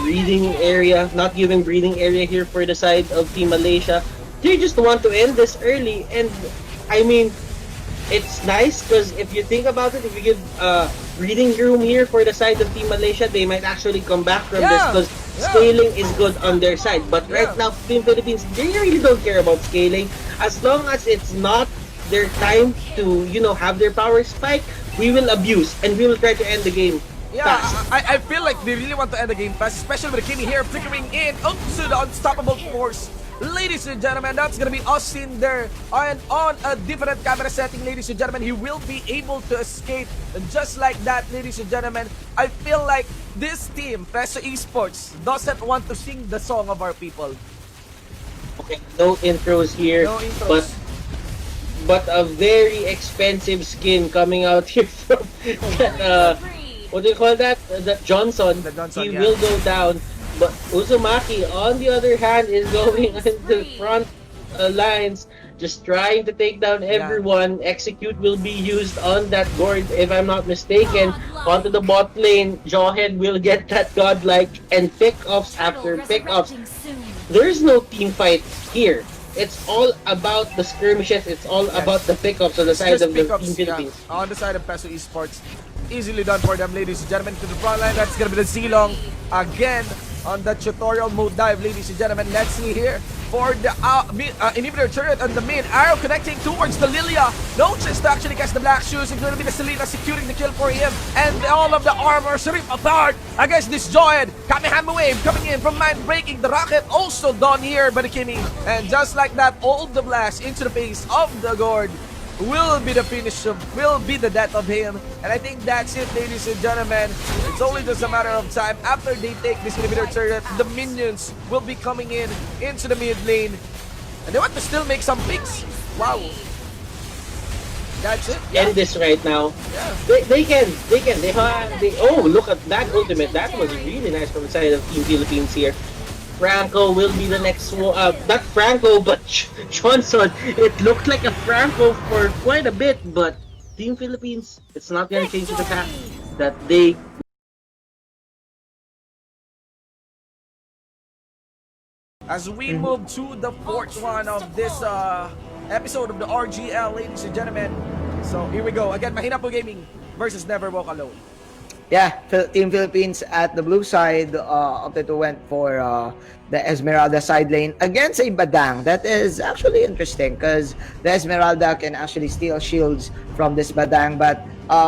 breathing area, not giving breathing area here for the side of Team Malaysia. They just want to end this early, and I mean, it's nice because if you think about it, if you give breathing room here for the side of Team Malaysia, they might actually come back from this because scaling is good on their side. But right now, Team Philippines, they really don't care about scaling as long as it's not their time to, you know, have their power spike. We will abuse and we will try to end the game fast. I feel like they really want to end the game fast, especially with Kimmy here flickering in onto the unstoppable force. Ladies and gentlemen, that's gonna be Austin there, and on a different camera setting, ladies and gentlemen, he will be able to escape. And just like that, ladies and gentlemen, I feel like this team, Peso Esports, doesn't want to sing the song of our people. Okay, no intros here, No intros. but a very expensive skin coming out here from that, what do you call that? That Johnson. The Johnson, he yeah. will go down. But Uzumaki, on the other hand, is going into the front lines, just trying to take down everyone. Execute will be used on that board, if I'm not mistaken. Onto the bot lane, Jawhead will get that godlike, and pick-offs after pick-offs. There's no team fight here. It's all about the skirmishes. It's all about the pick-ups on the side Just of the pickups, Team Philippines. on the side of Peso Esports. Easily done for them, ladies and gentlemen. To the front line, that's gonna be the Zilong again on the tutorial mode dive, ladies and gentlemen. Let's see here for the inhibitor turret on the mid. Arrow connecting towards the Lilia. No chance to actually catch the Black Shoes. It's gonna be the Selena securing the kill for him. And all of the armors rip apart against this Joyed. Kamehame Wave coming in from mind breaking. The rocket also done here by the Kimmy. And just like that, all of the blast into the face of the Gord will be the finish of, will be the death of him. And I think that's it, ladies and gentlemen. It's only just a matter of time. After they take this inhibitor turret, the minions will be coming in into the mid lane. And they want to still make some picks. Wow. That's it. End this right now. Yeah. They can. Oh, look at that ultimate. That was really nice from the side of Team Philippines here. Franco will be the next one. Not Franco, but Johnson. It looked like a Franco for quite a bit, but Team Philippines, it's not gonna change the fact that they As we move to the fourth one of this episode of the RGL, ladies and gentlemen. So here we go. Again, Mahina Po Gaming versus Never Walk Alone. Yeah, Team Philippines at the blue side opted to went for the Esmeralda side lane against a Badang. That is actually interesting because the Esmeralda can actually steal shields from this Badang. But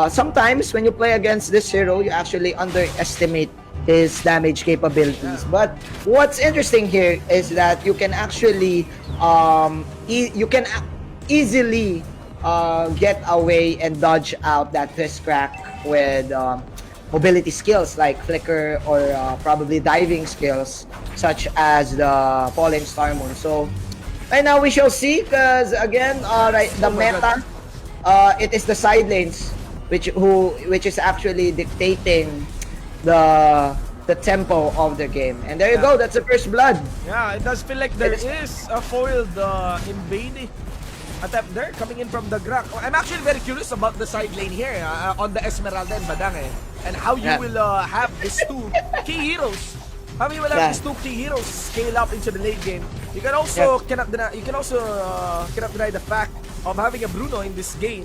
sometimes when you play against this hero, you actually underestimate his damage capabilities. But what's interesting here is that you can actually easily get away and dodge out that fist crack with mobility skills like flicker or probably diving skills such as the falling star moon. So right now we shall see, because again the meta it is the side lanes which is actually dictating the tempo of the game. And there you go, that's the first blood. Yeah, it does feel like there is a foiled invade attempt there coming in from the Grak. I'm actually very curious about the side lane here on the Esmeralda and Badang and how you will have these two key heroes. How you will have these two key heroes scale up into the late game. You can also cannot deny the fact of having a Bruno in this game,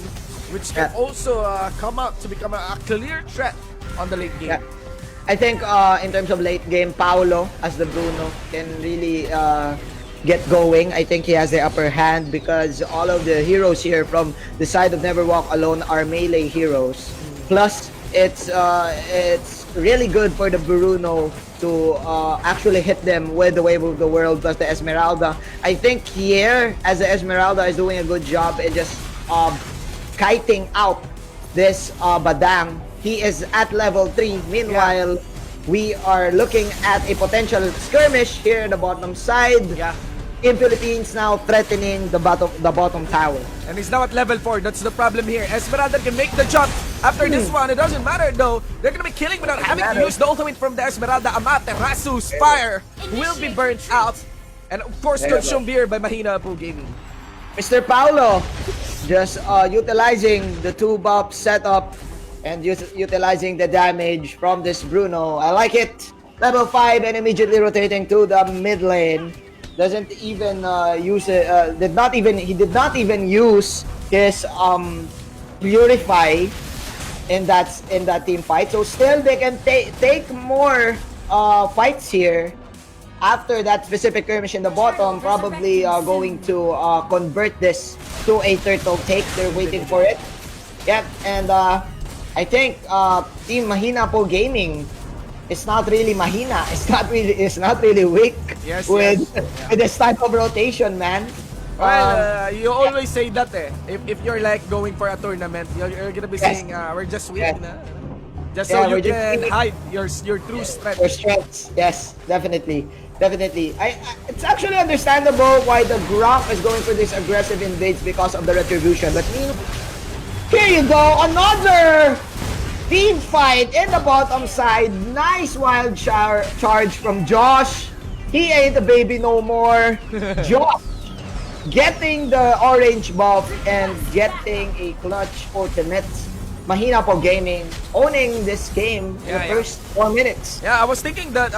which can also come out to become a clear threat on the late game. I think in terms of late game, Paolo as the Bruno can really get going. I think he has the upper hand because all of the heroes here from the side of Never Walk Alone are melee heroes. Plus, it's really good for the Bruno to actually hit them with the Wave of the World plus the Esmeralda. I think here, as the Esmeralda is doing a good job in just kiting out this Badang. He is at level 3. Meanwhile, we are looking at a potential skirmish here in the bottom side. In Philippines now threatening the bottom tower. And he's now at level 4. That's the problem here. Esmeralda can make the jump after this one. It doesn't matter though. They're gonna be killing without having to use the ultimate from the Esmeralda. Amaterasu's fire will be burnt out. And of course, consumed here by Mahina Po Gaming. Mr. Paolo just utilizing the 2-buff setup and utilizing the damage from this Bruno. I like it. Level 5 and immediately rotating to the mid lane. Doesn't even use it. He did not even use his purify in that team fight. So still they can take more fights here. After that specific skirmish in the bottom, probably going to convert this to a turtle take. They're waiting for it. Yep, and I think Team Mahina Po Gaming is not really mahina. It's not really weak with this type of rotation, man. Well, you always say that if you're like going for a tournament, you're gonna be saying we're just weak, just so you can hide your true strength. Your strengths, yes, definitely. It's actually understandable why the Gronk is going for this aggressive invades because of the retribution. But here you go, another team fight in the bottom side. Nice wild charge from Josh. He ain't a baby no more. Josh getting the orange buff and getting a clutch ultimate. Mahina Po Gaming owning this game in the first 4 minutes. Yeah, I was thinking that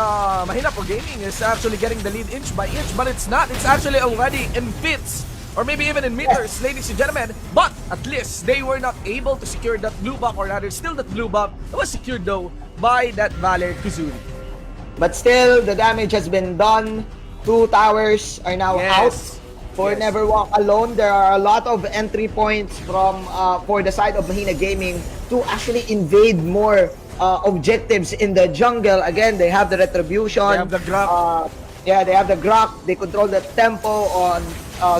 Mahina Po Gaming is actually getting the lead inch by inch, but it's not. It's actually already in bits, or maybe even in meters, ladies and gentlemen. But at least they were not able to secure that blue buff, or rather still that blue buff was secured though by that Valor Kuzuri. But still, the damage has been done. 2 towers are now out for Never Walk Alone. There are a lot of entry points from for the side of Mahina Gaming to actually invade more objectives in the jungle. Again, they have the retribution. They have the Grok. They have the Grok. They control the tempo on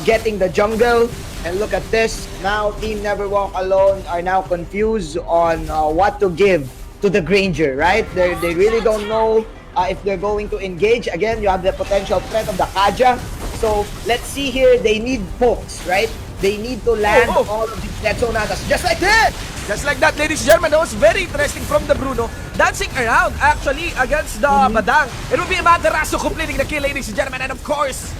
getting the jungle. And look at this. Now, Team Never Walk Alone are now confused on what to give to the Granger, right? They really don't know if they're going to engage. Again, you have the potential threat of the Kaja. So, let's see here. They need pokes, right? They need to land all of these Letsonatas. Just like that! Just like that, ladies and gentlemen, that was very interesting from the Bruno. Dancing around, actually, against the Badang. It will be a Materasu completing the kill, ladies and gentlemen. And of course,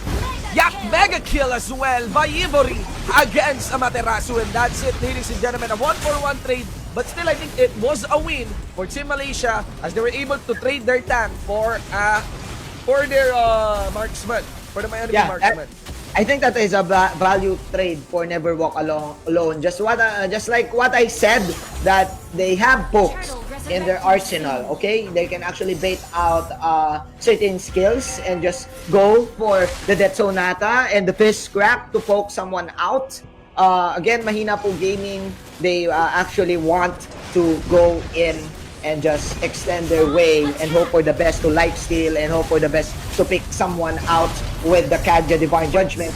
Yak mega kill as well by Ivory against Amaterasu. And that's it, ladies and gentlemen. A 1-for-1 trade. But still, I think it was a win for Team Malaysia as they were able to trade their tank for their marksman. For the enemy marksman. I think that is a value trade for Never Walk Alone. Just like what I said, that they have pokes in their arsenal. Okay, they can actually bait out certain skills and just go for the Death Sonata and the Fist Crack to poke someone out. Again, Mahina po Gaming, they actually want to go in and just extend their way and hope for the best to lifesteal and hope for the best to pick someone out with the Kadja Divine Judgment.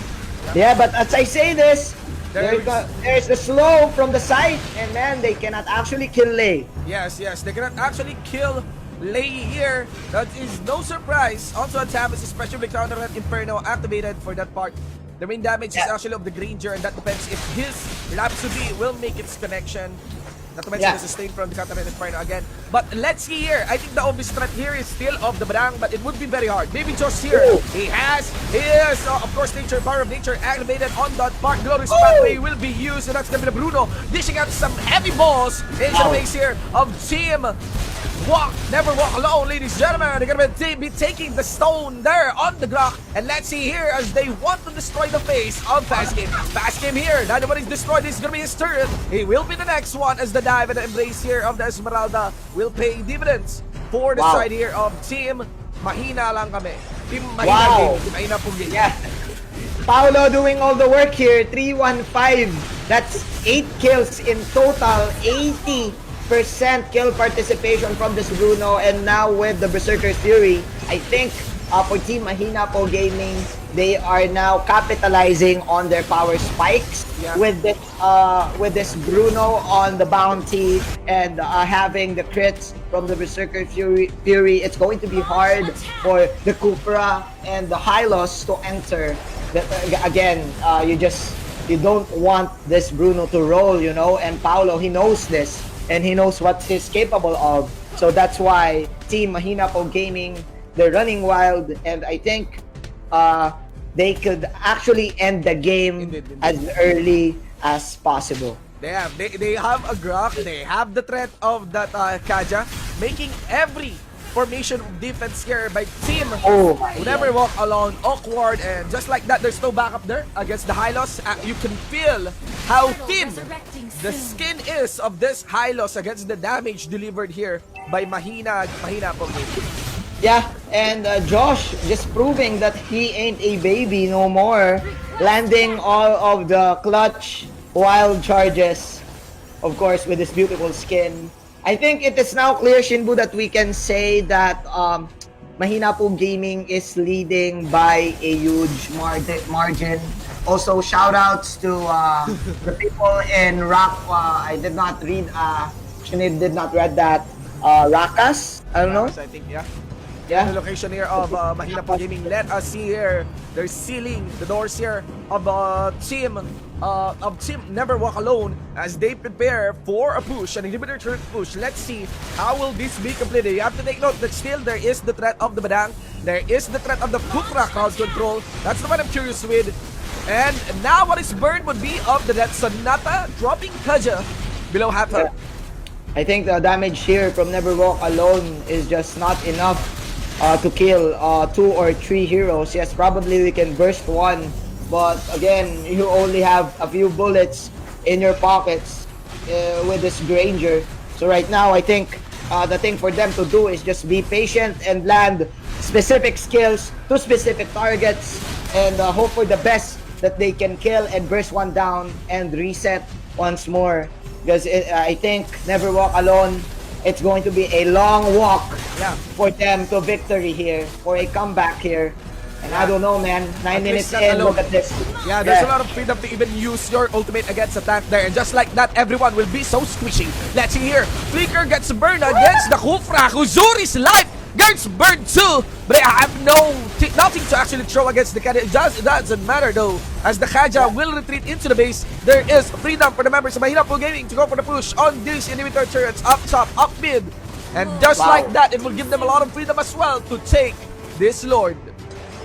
Yeah, but as I say this, there's the slow from the side, and man, they cannot actually kill Lei. Yes, they cannot actually kill Lei here. That is no surprise. Also a Tavis, especially counter Inferno activated for that part. The main damage is actually of the Granger, and that depends if his Rhapsody will make its connection. Not to mention the sustain from the counter Inferno again. But let's see here. I think the obvious threat here is still of the Badang, but it would be very hard. Maybe Josh here. He has, of course, Nature, Power of Nature activated on that part. Glorious Pathway will be used, and that's gonna be the Bruno dishing out some heavy balls into the base here of Team Never Walk Alone, ladies and gentlemen. They're gonna be taking the stone there on the Glock. And let's see here as they want to destroy the face of Fast Game. Fast Game here. Now nobody's destroyed. This is gonna be his turret. He will be the next one as the dive and the embrace here of the Esmeralda will pay dividends for the side here of Team Mahina lang kami. Team Mahina Game. Team Mahina po game. Yeah. Paolo doing all the work here. 3-1-5. That's 8 kills in total. 80% kill participation from this Bruno, and now with the Berserker's Fury, I think for Team Mahina po Gaming, they are now capitalizing on their power spikes with this Bruno on the bounty and having the crits from the Berserker Fury. It's going to be hard for the Cupra and the Hylos to enter. Again, you don't want this Bruno to roll, you know, and Paolo, he knows this. And he knows what he's capable of. So that's why Team Mahina po Gaming, they're running wild, and I think they could actually end the game as early as possible. They have a Grok, they have the threat of that Kaja, making every formation defense here by Team Never Walk Alone awkward, and just like that, there's no backup there against the Hylos. You can feel how thin the skin is of this Hylos against the damage delivered here by Mahina po Gaming. Yeah, and Josh just proving that he ain't a baby no more, landing all of the clutch wild charges, of course, with his beautiful skin. I think it is now clear, Shinbu, that we can say that Mahina po Gaming is leading by a huge margin. Also, shoutouts to the people in Rock. I did not read. Shinib did not read that. Rakas. I don't know. I think the location here of Mahina po Gaming. Let us see here. They're sealing the doors here of Team Never Walk Alone as they prepare for a push, an inhibitor turret push. Let's see how will this be completed. You have to take note that still there is the threat of the Badang. There is the threat of the Kukra crowd control. That's the one I'm curious with. And now what is burned would be of the Death Sonata dropping Kaja below half health. I think the damage here from Never Walk Alone is just not enough to kill 2 or 3 heroes. Yes, probably we can burst one, but again, you only have a few bullets in your pockets with this Granger. So right now, I think the thing for them to do is just be patient and land specific skills to specific targets and hope for the best that they can kill and burst one down and reset once more. Because I think Never Walk Alone, it's going to be a long walk for them to victory here, for a comeback here. And I don't know, man. 9 minutes in, look at this. Yeah, there's a lot of freedom to even use your ultimate against a tank there. And just like that, everyone will be so squishy. Let's see here. Flicker gets burned against the Kufra. Kuzuri's life Gets burned too, but I have nothing to actually throw against the Kaja. It doesn't matter though, as the Kaja will retreat into the base. There is freedom for the members of Mahina Pool Gaming to go for the push on these inhibitor turrets up top, up mid. And just like that, it will give them a lot of freedom as well to take this Lord.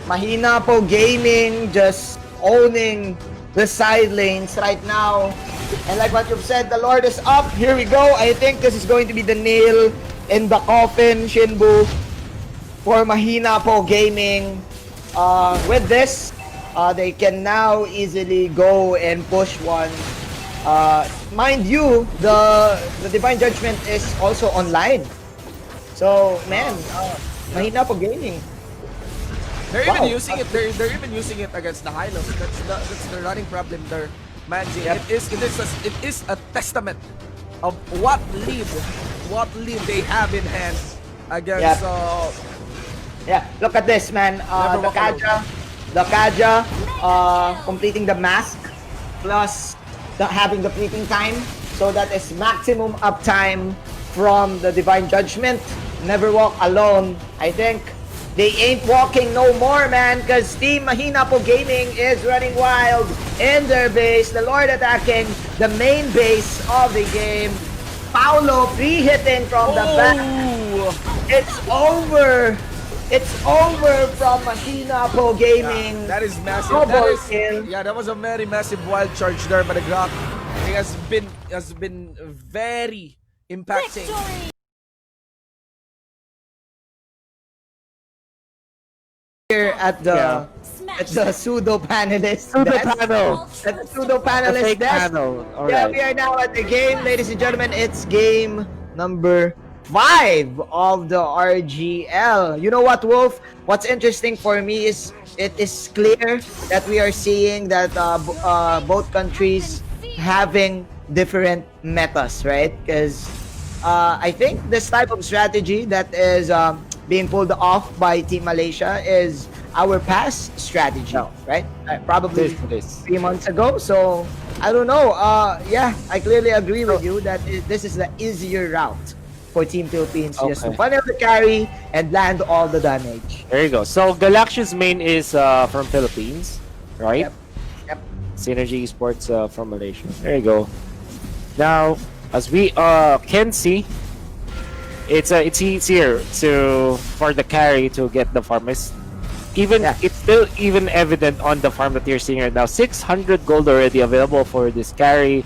Mahina po Gaming just owning the side lanes right now. And like what you've said, the Lord is up. Here we go. I think this is going to be the nail in the coffin, Shinbu, for Mahina po Gaming. With this, they can now easily go and push one. Mind you, the Divine Judgment is also online. So, man, Mahina po Gaming. They're even using it. They're even using it against the Hylos. That's the running problem there, Manji. Yep. It is a testament of what lead they have in hand against. Yep. Yeah, look at this, man. The Kaja, completing the mask plus having the fleeting time. So that is maximum uptime from the Divine Judgment. Never walk alone. I think they ain't walking no more, man, because Team Mahina po Gaming is running wild in their base. The Lord attacking the main base of the game. Paulo free-hitting from the back. It's over. It's over from Mahina po Gaming. That is massive. That was a very massive wild charge there by the Grok. It has been very impacting. Here at the pseudo panelist. Pseudo panel. At the pseudo panelist fake desk. panel. Yeah, we are now at the game, ladies and gentlemen. It's game number 5 of the RGL. You know what, Wolf? What's interesting for me is it is clear that we are seeing that both countries having different metas, right? Because I think this type of strategy that is being pulled off by Team Malaysia is our past strategy, right? Probably 3 months ago. So I don't know. Yeah, I clearly agree with you that this is the easier route for Team Philippines, just to funnel the carry and land all the damage. There you go. So Galaxia's main is from Philippines, right? Yep. Synergy Esports from Malaysia. There you go. Now, as we can see, it's easier for the carry to get the farm. It's still even evident on the farm that you're seeing right now. 600 gold already available for this carry.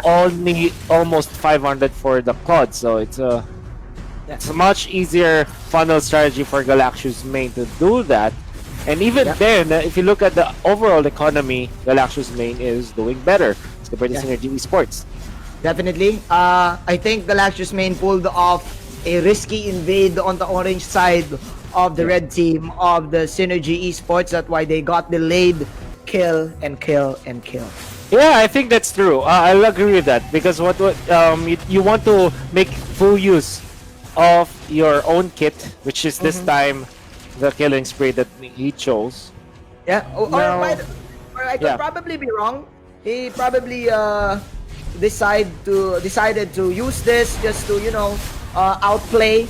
Only almost 500 for the quad. So it's a much easier funnel strategy for Galaxia's main to do that. And even then, if you look at the overall economy, Galaxia's main is doing better as compared to Synergy Esports. Definitely. I think Galaxia's main pulled off a risky invade on the orange side of the red team of the Synergy Esports. That's why they got delayed kill and kill and kill. Yeah, I think that's true. I'll agree with that because you want to make full use of your own kit, which is this time the killing spree that he chose. Yeah, or I could probably be wrong. He probably decided to use this just to outplay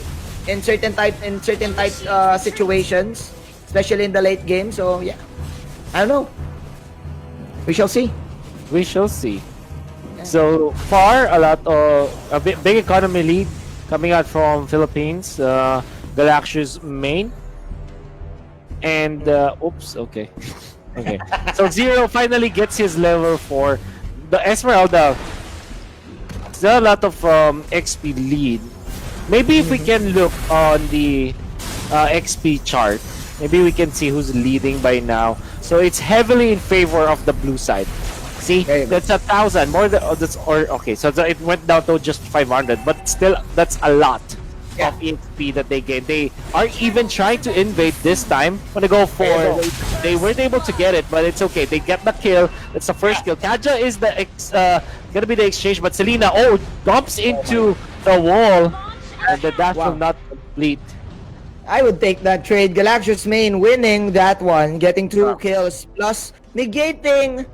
in certain type situations, especially in the late game. So yeah, I don't know. We shall see. We shall see. So far, a big economy lead coming out from Philippines, Galaxia's main, and okay. So Zero finally gets his level 4. The Esmeralda, still a lot of XP lead. Maybe if we can look on the XP chart, maybe we can see who's leading by now. So it's heavily in favor of the blue side. See, that's 1,000 more than okay. So it went down to just 500, but still that's a lot of EXP that they get. They are even trying to invade this time. When they go for, they weren't able to get it, but it's okay. They get the kill. That's the first kill. Kaja is gonna be the exchange, but Selena bumps into the wall, and the dash will not complete. I would take that trade. Galaxia's main winning that one, getting 2 kills plus negating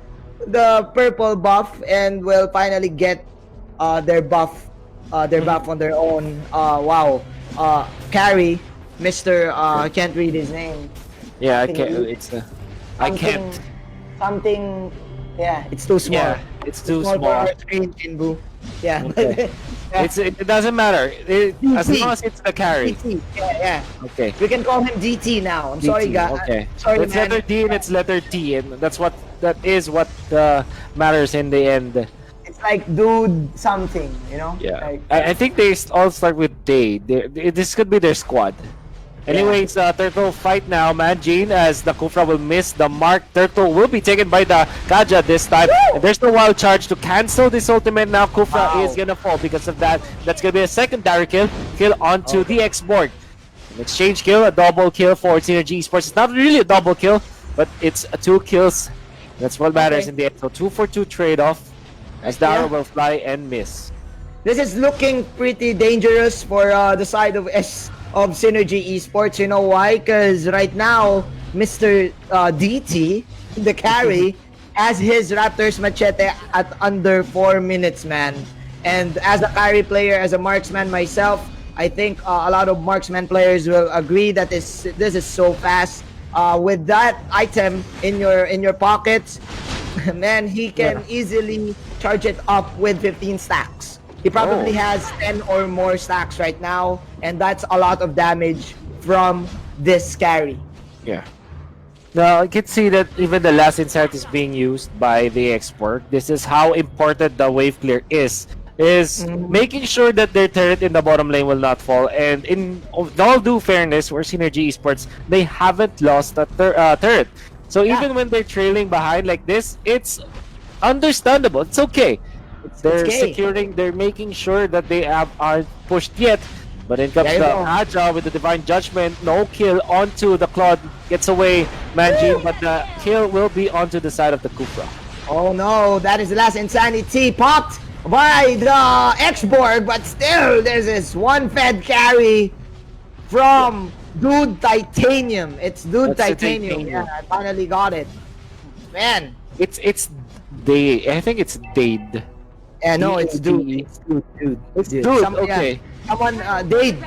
the purple buff, and will finally get their buff on their own carry. Mr. I can't read his name. Yeah, I Something- can't. I can't. Something. Yeah, it's too small. Yeah, it's too For small. our screen, Kinbu. Yeah. Okay. Yeah. It doesn't matter. As DT. long as it's the carry. DT. Yeah, yeah. Okay. We can call him DT now. I'm sorry, DT, guys. Okay. Sorry, It's man. letter D and it's letter T, and that is what matters in the end. It's like dude something, you know? Yeah. Like, I think they all start with day. This could be their squad. Anyways, Turtle fight now, Manjin, as the Kufra will miss the mark. Turtle will be taken by the Kaja this time. And there's no wild charge to cancel this ultimate now. Kufra Wow. is gonna fall because of that. That's gonna be a secondary kill onto the X-Borg. An exchange kill, a double kill for Synergy Esports. It's not really a double kill, but it's 2 kills. That's what matters Okay. in the end. So 2 for 2 trade-off as the arrow will fly and miss. this is looking pretty dangerous for the side of Synergy Esports. You know why? Because right now, Mr. DT, the carry, has his Raptors machete at under 4 minutes, man. And as a carry player, as a marksman myself, I think a lot of marksman players will agree that this is so fast. With that item in your pockets, man, he can easily charge it up with 15 stacks. He probably has 10 or more stacks right now, and that's a lot of damage from this carry. Yeah. Now, I can see that even the last insight is being used by the export. This is how important the wave clear is making sure that their turret in the bottom lane will not fall. And in all due fairness, for Synergy Esports, they haven't lost a turret. So even when they're trailing behind like this, it's understandable. It's okay. They're okay. securing, they're making sure that they aren't pushed yet. But in comes There the you go. Aja with the Divine Judgment. No kill onto the Claude. Gets away, Manji, but the kill will be onto the side of the Kufra. Oh no, that is the last insanity popped by the X-Borg, but still there's this one fed carry from Dude Titanium. It's Dude That's the Titanium. Titanium. Yeah, I finally got it. Man. It's Day. I think it's Dade. Yeah, no, it's Dude. D-A-D-E. It's Dude. It's Dude, okay. Someone, Dade.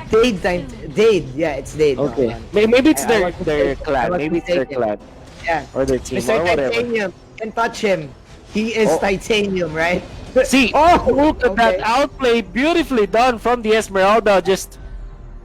Yeah, it's Dade. Okay. No, Maybe it's I their was mistaken. I clan. was Maybe it's their mistaken. clan. yeah. Or their team Mr. or whatever. Titanium. You can touch him. He is Oh. Titanium, right? See, look at that outplay, beautifully done from the Esmeralda, just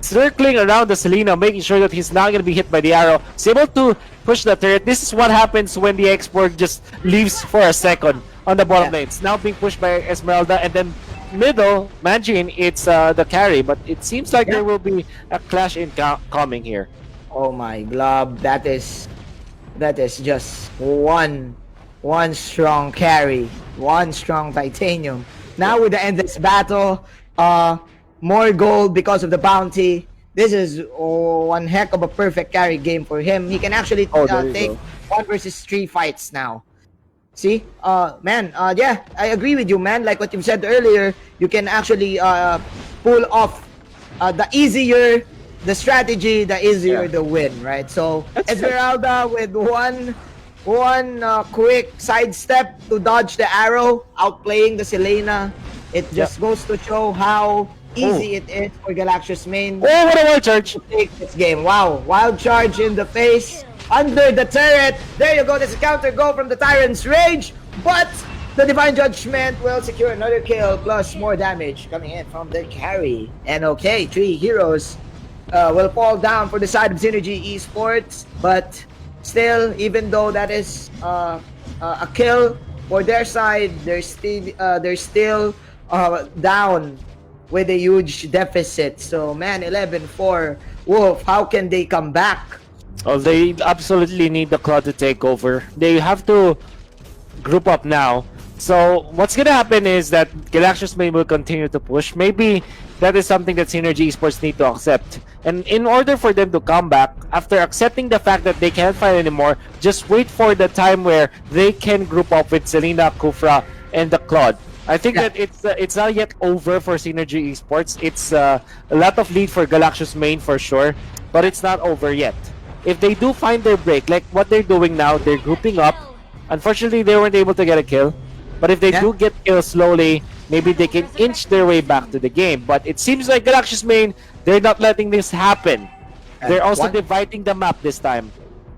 circling around the Selena, making sure that he's not going to be hit by the arrow. He's able to push the turret. This is what happens when the export just leaves for a second on the bottom lane. It's now being pushed by Esmeralda, and then middle, Manjin, it's the carry, but it seems like there will be a clash coming here. Oh my Mlbb, that is just one strong carry, one strong Titanium. Now with the endless battle, more gold because of the bounty. This is one heck of a perfect carry game for him. He can actually there you take go. 1 versus 3 fights now. See, man, yeah, I agree with you, man. Like what you said earlier, you can actually pull off the easier the strategy, the easier the win, right? So Esmeralda with one quick sidestep to dodge the arrow, outplaying the Selena. It just goes to show how easy it is for Galaxious Main Oh, what a wild charge! to take this game. Wow, wild charge in the face, under the turret. There you go, this is counter go from the Tyrant's Rage, but the Divine Judgment will secure another kill plus more damage coming in from the carry. And okay, 3 heroes will fall down for the side of Synergy Esports, but still, even though that is a kill for their side, they're still down with a huge deficit. So man, 11-4 Wolf, how can they come back? Oh, they absolutely need the Claw to take over. They have to group up now. So what's gonna happen is that Galaxious Main will continue to push. Maybe that is something that Synergy Esports need to accept. And in order for them to come back, after accepting the fact that they can't fight anymore, just wait for the time where they can group up with Selena, Kufra, and the Claude. I think that it's not yet over for Synergy Esports. It's a lot of lead for Galaxious Main for sure, but it's not over yet. If they do find their break, like what they're doing now, they're grouping up. Unfortunately, they weren't able to get a kill. But if they do get kills slowly, maybe they can inch their way back to the game. But it seems like Galaxious Main, they're not letting this happen. They're also One- dividing the map this time.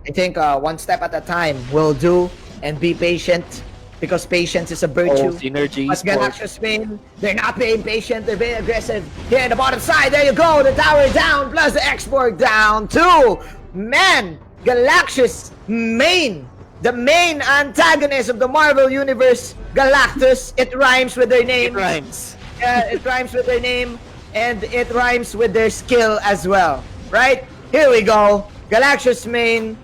I think one step at a time will do, and be patient because patience is a virtue. Synergy But Esports. Galaxia Spain, they're not being patient, they're being aggressive. Here in the bottom side, there you go, the tower down, plus the export down too. Man, Galaxia's the main antagonist of the Marvel Universe, Galactus. It rhymes with their name. It rhymes. It rhymes with their name, and it rhymes with their skill as well. Right? Here we go. Galaxia's main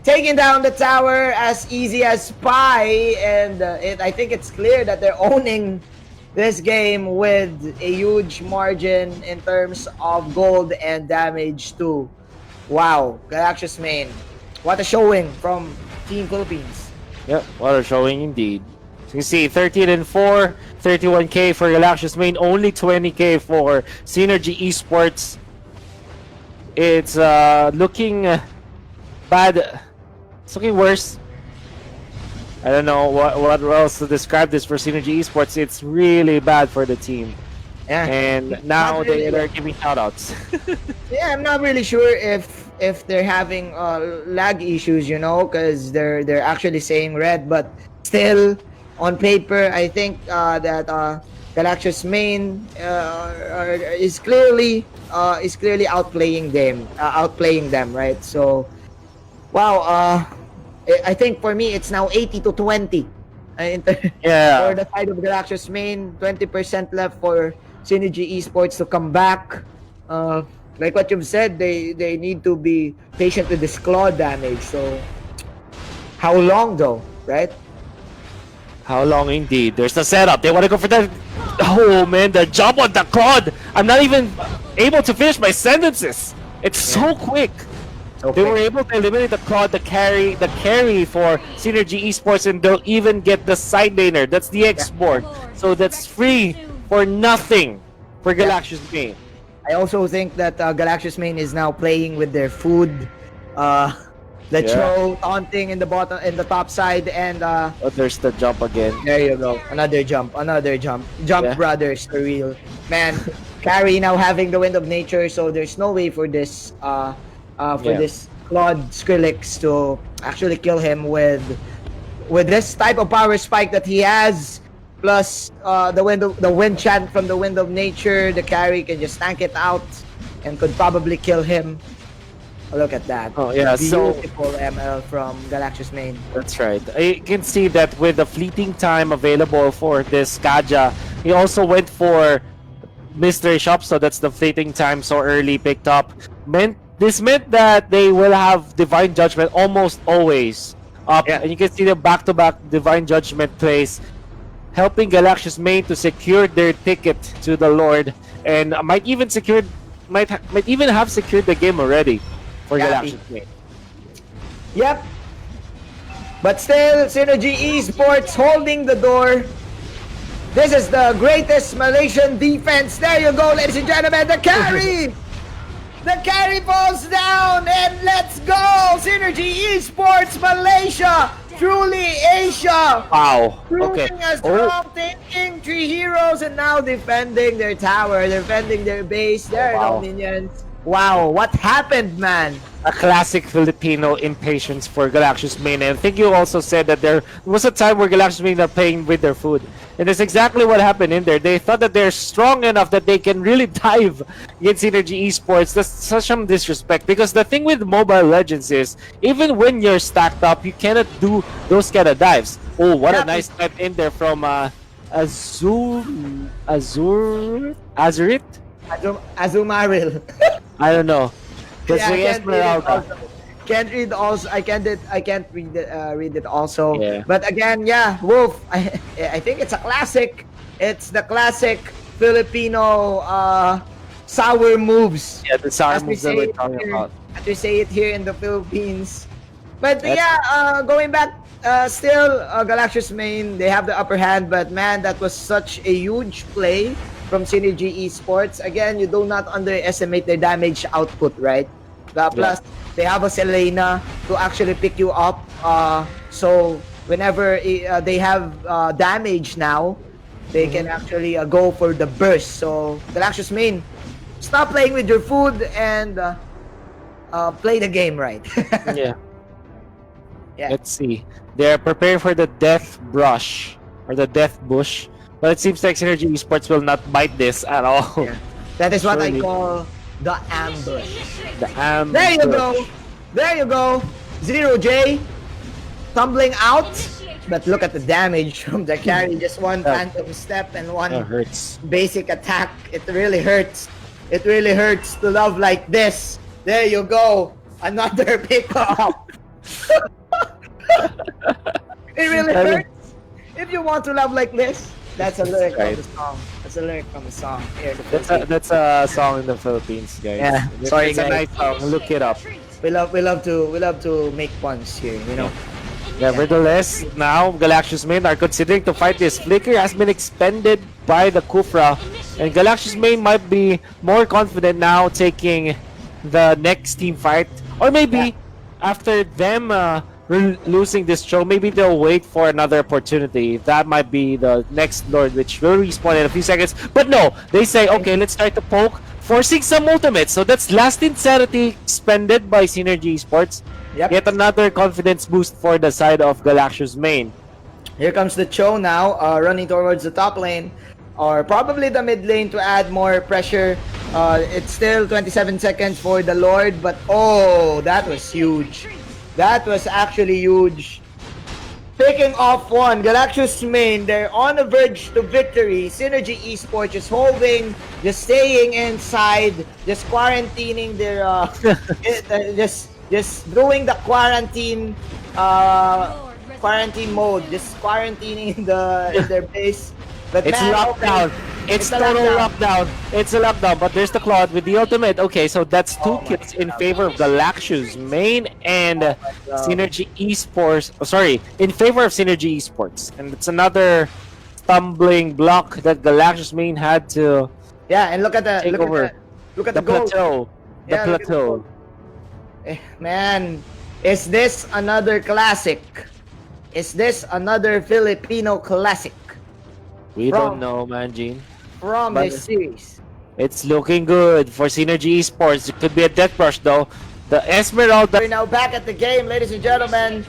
taking down the tower as easy as pie, and I think it's clear that they're owning this game with a huge margin in terms of gold and damage too. Wow, Galaxia's main. What a showing from Team Philippines. Yep, what a showing indeed. So you see, 13 and 4, 31k for Galaxia's main, only 20k for Synergy Esports. It's looking bad. It's looking worse. I don't know what else to describe this for Synergy Esports. It's really bad for the team. Yeah. And now Not really. they're giving shoutouts. Yeah, I'm not really sure if they're having lag issues, you know, because they're actually saying red, but still on paper, I think that Galaxia's main is clearly outplaying them, right? So, wow. I think for me, it's now 80-20. Yeah. For the side of Galaxia's main, 20% left for Synergy Esports to come back. Like what you've said, they need to be patient with this claw damage. So, how long though, right? How long indeed? There's the setup. They want to go for the... Oh man, the jump on the Claude! I'm not even able to finish my sentences. It's so quick. They were able to eliminate the Claude, the carry for Synergy Esports, and they'll even get the side laner. That's the export. So that's free for nothing for Galaxia's main. I also think that Galaxia's main is now playing with their food. The Cho taunting in the top side, and Oh, there's the jump again. there you go. Another jump. Jump Yeah. brothers for real. Man, Carry now having the wind of nature, so there's no way for this this Claude Skrillex to actually kill him with this type of power spike that he has. Plus the wind chant from the wind of nature, the Carry can just tank it out and could probably kill him. Look at that. Oh yeah, so Beautiful ML from Galaxia's main. that's right. You can see that with the fleeting time available for this Kaja, he also went for Mystery Shop, so that's the fleeting time so early picked up. This meant that they will have Divine Judgment almost always up, Yeah. and you can see the back-to-back Divine Judgment plays, helping Galaxia's main to secure their ticket to the Lord, and might even have secured the game already for Yeah. Galaxia's main. Yep. But still, Synergy Esports holding the door. This is the greatest Malaysian defense. There you go, ladies and gentlemen. The carry! The carry falls down, and let's go! Synergy Esports Malaysia! Truly Asia! Wow. Okay. Proving a strong taking 3 heroes and now defending their tower, defending their base. There are no Wow. minions. Wow, what happened, man? A classic Filipino impatience for Galaxia's main. And I think you also said that there was a time where Galaxia's main are playing with their food. And that's exactly what happened in there. They thought that they're strong enough that they can really dive against Synergy Esports. That's such some disrespect. Because the thing with Mobile Legends is, even when you're stacked up, you cannot do those kind of dives. Oh, what a nice dive in there from Azurit? Azumaril. I don't know. Because Yeah, Esmeralda. can't read also. I can't read it also. Yeah. But again, yeah, Wolf. I think it's a classic. It's the classic Filipino sour moves. Yeah, the sour As we moves that say we're it talking here. about. As we say it here in the Philippines. But That's- yeah, going back, still Galaxia's main, they have the upper hand. But man, that was such a huge play from Synergy Esports. Again, you do not underestimate their damage output, right? Plus, they have a Selena to actually pick you up. So whenever they have damage now, they can actually go for the burst. So Galaxia's main, stop playing with your food and play the game right. Yeah. Yeah. Let's see. They're preparing for the death brush or the death bush, but it seems like Synergy Esports will not bite this at all. Yeah. That is what I Surely. call the ambush. The ambush. There you go. There you go. 0J tumbling out. But look at the damage from the carry. Just one phantom step and one That hurts. basic attack. It really hurts. It really hurts to love like this. There you go. Another pickup. It really hurts. If you want to love like this, that's a lyric from the song. That's a lyric from the song. Here, That's a song in the Philippines, guys. Yeah. It's, Sorry, it's a guys. nice song. Look it up. we love to make puns here, you know. Nevertheless, now Galaxious Main are considering to fight this. Flicker has been expended by the Kufra, and Galaxious Main might be more confident now taking the next team fight. Or maybe after them losing this show, maybe they'll wait for another opportunity. That might be the next Lord, which will respawn in a few seconds. But no, they say, okay, let's try to poke, forcing some ultimates. So that's last insanity expended by Synergy Esports. Yep. Yet another confidence boost for the side of Galaxious Main. Here comes the Cho now, running towards the top lane, or probably the mid lane to add more pressure. It's still 27 seconds for the Lord, but oh, that was huge. That was actually huge. Picking off one, Galaxious Main, they're on the verge to victory. Synergy Esports just holding, just staying inside, just quarantining their, just doing the quarantine mode, just quarantining in their base. But It's man, lockdown. okay, It's a total lockdown. It's a lockdown, but there's the Claude with the ultimate. Okay, so that's two kills in favor of Galaxious Main and Synergy Esports. Oh, sorry, in favor of Synergy Esports. And it's another stumbling block that Galaxious Main had to Yeah, and look at the take over. look at The the goal. plateau. The Yeah, look at the plateau. goal. Man, is this another classic? Is this another Filipino classic We From- don't know, man, Gene. from But- this series? It's looking good for Synergy Esports. It could be a death rush, though. The Esmeralda. We're now back at the game, ladies and gentlemen.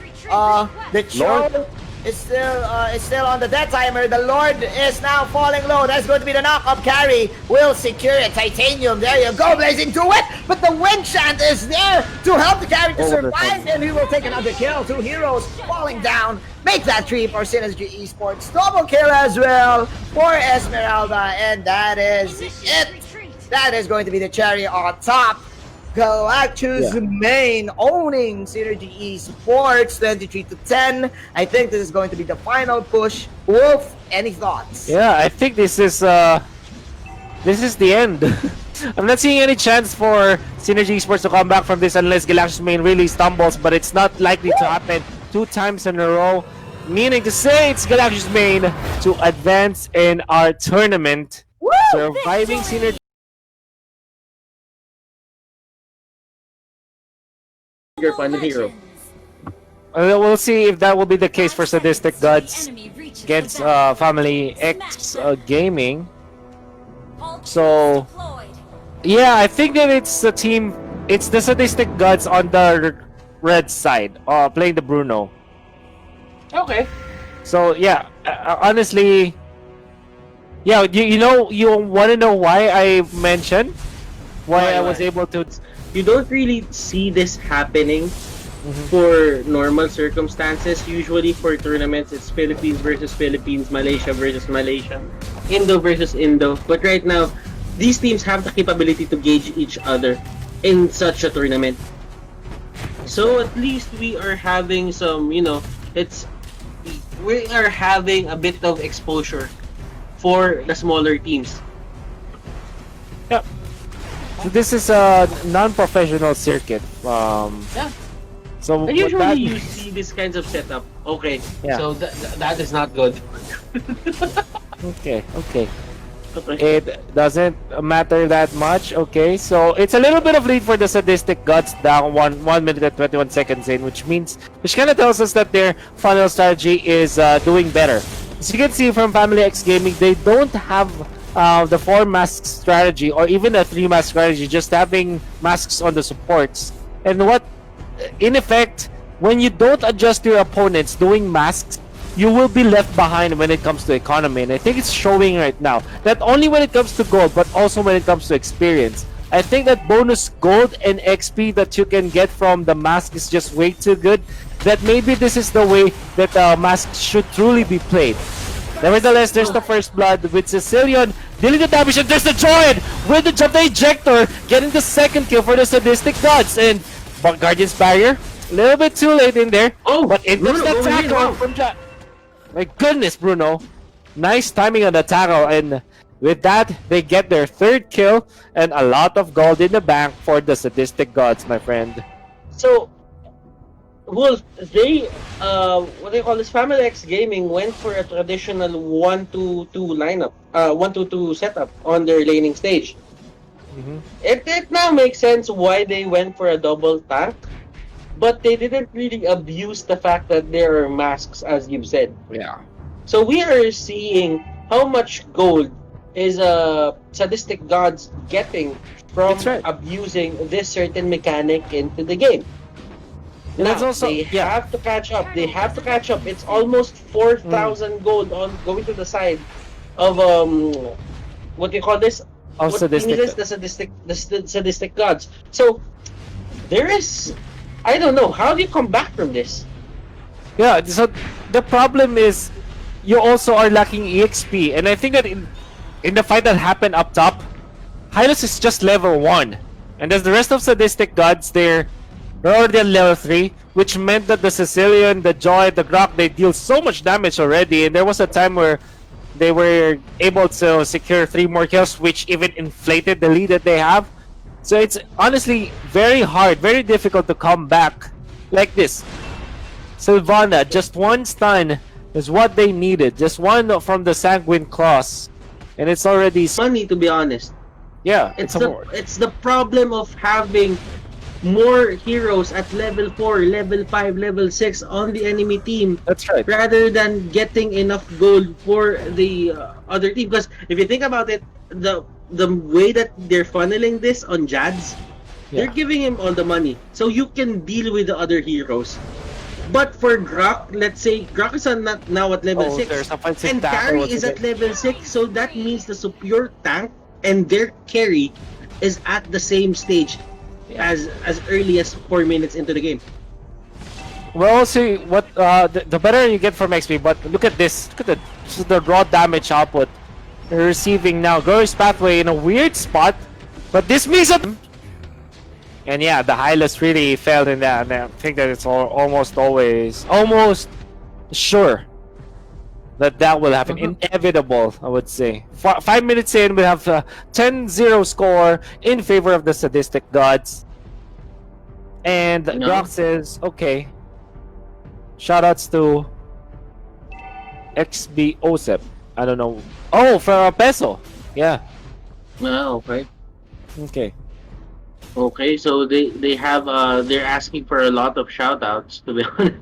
The Cho is still on the death timer. The Lord is now falling low. That's going to be the knock-up carry. Will secure it. Titanium. There you go, blazing to it. But the wind chant is there to help the carry to survive, and he will take another kill. Two heroes falling down. Make that three for Synergy Esports. Double kill as well for Esmeralda, and that is it. That is going to be the cherry on top. Galactus Main owning Synergy Esports 23-10. I think this is going to be the final push. Wolf, any thoughts? Yeah, I think this is the end. I'm not seeing any chance for Synergy Esports to come back from this unless Galaxious Main really stumbles, but it's not likely to happen 2 times in a row. Meaning to say it's Galaxious Main to advance in our tournament. Woo! Surviving Synergy. Your fun hero. We'll see if that will be the case for Sadistic Gods against Family X Gaming. So, yeah, I think that it's the team. It's the Sadistic Gods on the red side, playing the Bruno. Okay. So yeah, honestly, yeah, you want to know why I mentioned why I was able to. You don't really see this happening for normal circumstances. Usually for tournaments, it's Philippines versus Philippines, Malaysia versus Malaysia, Indo versus Indo. But right now, these teams have the capability to gauge each other in such a tournament. So at least we are having some, we are having a bit of exposure for the smaller teams. Yeah. So this is a non-professional circuit. Yeah. So And what usually that you means- see this kinds of setup. Okay, Yeah. so that is not good. Okay. Okay. It doesn't matter that much. Okay, so it's a little bit of lead for the Sadistic Gods, down 1 minute and 21 seconds in, which kind of tells us that their funnel strategy is doing better. As you can see from Family X Gaming, they don't have the 4 mask strategy or even a 3 mask strategy. Just having masks on the supports And what, in effect, when you don't adjust your opponents doing masks, you will be left behind when it comes to economy. And I think it's showing right now, not only when it comes to gold, but also when it comes to experience. I think that bonus gold and XP that you can get from the mask is just way too good, that maybe this is the way that mask should truly be played. Nevertheless, there's the first blood with Sicilian dealing the damage, and there's the Droid with the jump the ejector, getting the second kill for the Sadistic Gods. And Guardian's Barrier, a little bit too late in there. Oh, but it was Bruno, the tackle from My goodness, Bruno. Nice timing on the tackle, and with that, they get their third kill and a lot of gold in the bank for the Sadistic Gods, my friend. So, Wolf, they, what do you call this? Family X Gaming went for a traditional 1-2-2 lineup, 1-2-2 setup on their laning stage. It now makes sense why they went for a double tank, but they didn't really abuse the fact that there are masks, as you've said. Yeah. So we are seeing how much gold is Sadistic Gods getting from That's right. abusing this certain mechanic into the game. And Now, that's also, they have to catch up. They have to catch up. It's almost 4,000 gold on going to the side of what do you call this? Of What Sadistic. is this? The Sadistic Gods. So there is, I don't know. How do you come back from this? Yeah, so the problem is you also are lacking EXP, and I think that in the fight that happened up top, Hylos is just level 1, and as the rest of Sadistic Gods, they're already at level 3, which meant that the Sicilian, the Joy, the Grok, they deal so much damage already, and there was a time where they were able to secure 3 more kills, which even inflated the lead that they have. So it's honestly very hard, very difficult to come back like this. Sylvana, just one stun is what they needed. Just one from the Sanguine Claws. And it's already... Money, to be honest. Yeah, It's the problem of having more heroes at level 4, level 5, level 6 on the enemy team. That's right. Rather than getting enough gold for the other team. Because if you think about it, the way that they're funneling this on Jads, they're giving him all the money. So you can deal with the other heroes. But for Grok, let's say Grok is not now at level 6, there's a 5-6 and tackle carry once is again. at level 6, so that means the superior tank and their carry is at the same stage as early as 4 minutes into the game. Well, see what the better you get from XP, but look at this. Look at the raw damage output they're receiving now. Glorious Pathway in a weird spot, but this means that. And yeah, the Hylos really failed in that. And I think that it's almost sure that will happen. Inevitable, I would say. 5 minutes in, we have a 10-0 score in favor of the Sadistic Gods. And Grok says, okay. Shoutouts to XB OSEP. I don't know. Oh, for a peso. Yeah. Okay. Okay. Okay, so they have they're asking for a lot of shoutouts, to be honest.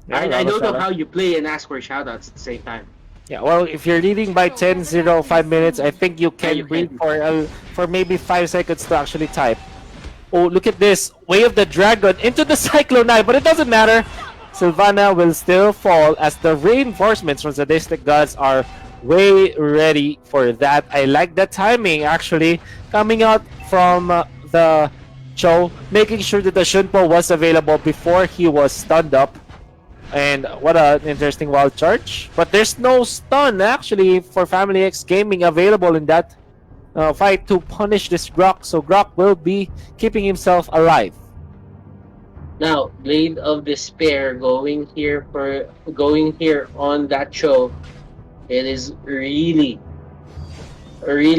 Yeah, I don't know shout-out. how you play and ask for shoutouts at the same time. Yeah, well, if you're leading by 10-0, 5 minutes, I think you can you breathe can. for maybe 5 seconds to actually type. Oh, look at this. Way of the Dragon into the Cyclone Eye, but it doesn't matter. Sylvana will still fall as the reinforcements from Sadistic Gods are way ready for that. I like the timing, actually, coming out from the Cho, making sure that the Shunpo was available before he was stunned up. And what an interesting wild charge. But there's no stun, actually, for Family X Gaming available in that fight to punish this Grok. So Grok will be keeping himself alive. Now, Blade of Despair going here on that show. It is really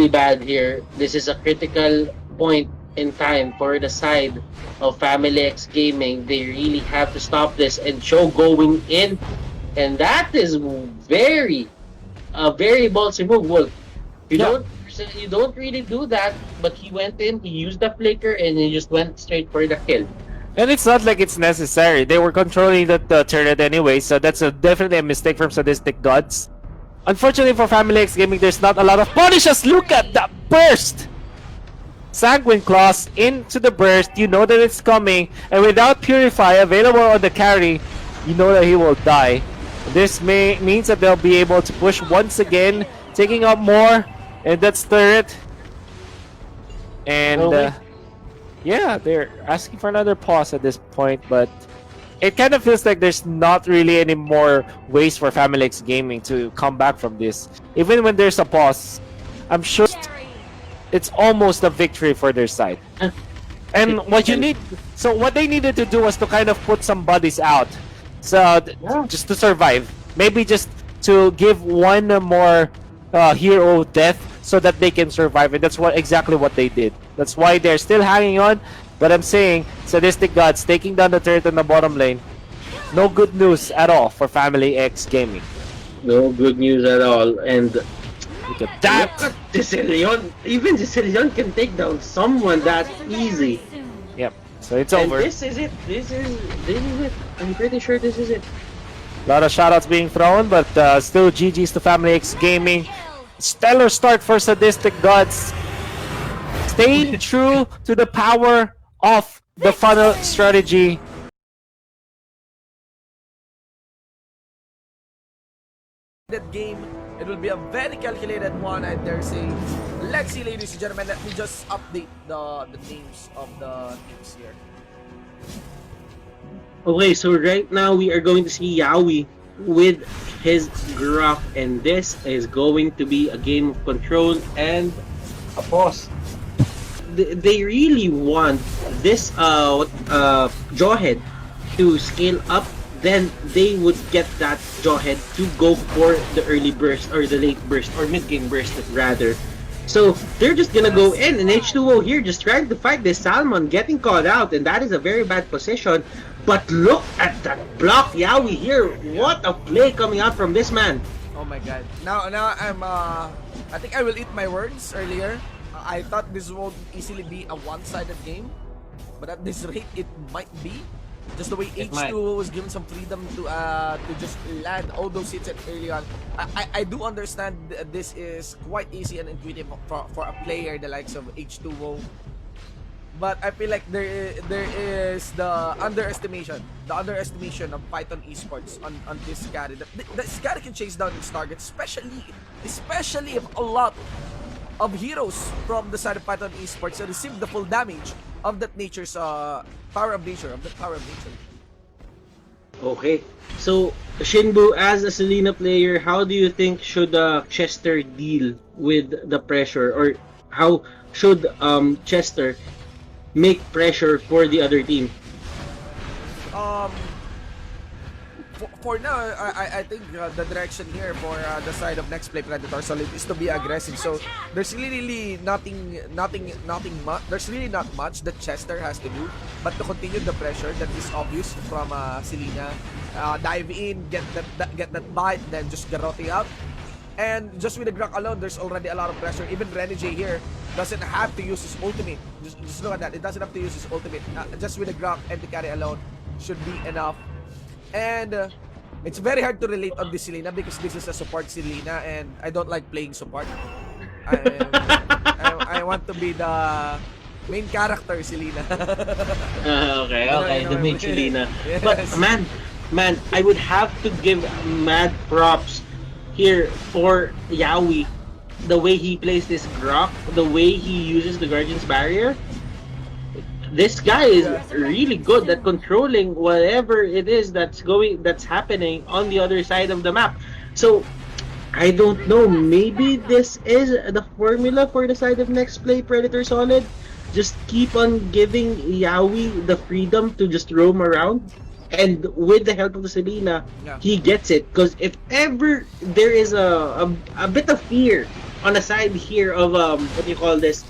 bad here. This is a critical point in time for the side of Family X Gaming. They really have to stop this, and Show going in, and that is a very ballsy move. Wolf. You don't really do that, but he went in, he used the flicker, and he just went straight for the kill. And it's not like it's necessary. They were controlling the turret anyway, so that's definitely a mistake from Sadistic Gods. Unfortunately for Family X Gaming, there's not a lot of punishes. Look at that burst! Sanguine Claws into the burst. You know that it's coming, and without Purify available on the carry, you know that he will die. This means that they'll be able to push once again, taking up more, and that's turret. And yeah, they're asking for another pause at this point, but it kind of feels like there's not really any more ways for Family X Gaming to come back from this. Even when there's a pause, I'm sure it's almost a victory for their side. And what they needed to do was to kind of put some bodies out, so just to survive. Maybe just to give one more hero death so that they can survive, and that's exactly what they did. That's why they're still hanging on. But I'm saying, Sadistic Gods taking down the turret in the bottom lane. No good news at all for Family X Gaming. No good news at all. And look at that! Giselion, even Giselion can take down someone that easy. Yep. So it's And over. this is it. This is it. I'm pretty sure this is it. A lot of shoutouts being thrown, but still GG's to Family X Gaming. Stellar start for Sadistic Gods. Staying true to the power of the funnel strategy. That game, it will be a very calculated one, I dare say. Let's see, ladies and gentlemen, let me just update the names of the teams here. Okay, so right now we are going to see Yawi with his Grok, and this is going to be a game of control and a pause. They really want this Jawhead to scale up, then they would get that Jawhead to go for the early burst or the late burst or mid game burst rather. So they're just gonna go in, and H2O here just trying to fight this Salmon, getting caught out, and that is a very bad position. But look at that block, Yawi here. What a play coming out from this man. Oh my god. Now I'm I think I will eat my words earlier. I thought this would easily be a one-sided game, but at this rate it might be. Just the way H2O was given some freedom to just land all those hits early on. I do understand this is quite easy and intuitive for a player the likes of H2O. But I feel like there is the underestimation of Python Esports on this carry. This carry can chase down its target, especially if a lot of heroes from the side of Python Esports receive the full damage of that nature's power of nature. Okay, so Shinbu, as a Selena player, how do you think should Chester deal with the pressure, or how should Chester make pressure for the other team? For now, I think the direction here for the side of Next Play Predator Solid is to be aggressive. So there's really nothing much. There's really not much that Chester has to do, but to continue the pressure that is obvious from Selena. Dive in, get that bite, then just garroting out. And just with the Grok alone, there's already a lot of pressure. Even Renegade here doesn't have to use his ultimate. Just look at that. It doesn't have to use his ultimate. Just with the Grok and the carry alone should be enough. And it's very hard to relate on this Selena because this is a support Selena, and I don't like playing support. I want to be the main character Selena. Okay, the main Selena. Yes. But man, I would have to give mad props here for Yawi. The way he plays this Grok, the way he uses the Guardian's Barrier. This guy is really good at controlling whatever it is that's happening on the other side of the map. So I don't know, maybe this is the formula for the side of Next Play Predator Solid. Just keep on giving Yawi the freedom to just roam around, and with the help of the Selena, he gets it. Because if ever there is a bit of fear on the side here of what do you call this?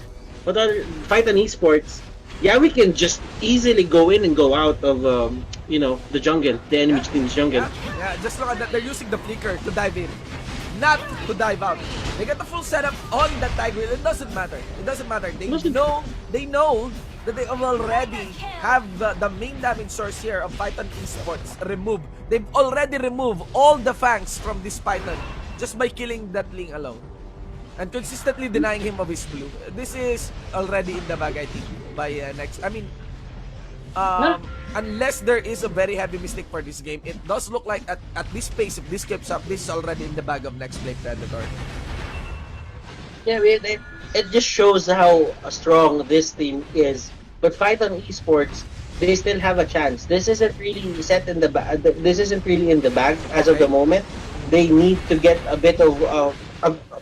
What other Python Esports? Yeah, we can just easily go in and go out of the jungle, the enemy team's jungle. Yeah, just look at that. They're using the flicker to dive in, not to dive out. They got the full setup on that Tiger. It doesn't matter. They know that they already have the main damage source here of Python Esports removed. They've already removed all the fangs from this Python just by killing that Ling alone. and consistently denying him of his blue. This is already in the bag, I think, by next. I mean, unless there is a very heavy mistake for this game, it does look like at this pace, if this keeps up, this is already in the bag of next play Predator. Yeah, it just shows how strong this team is. But Fight on Esports, they still have a chance. This isn't really set in the bag. This isn't really in the bag as of the moment. They need to get a bit of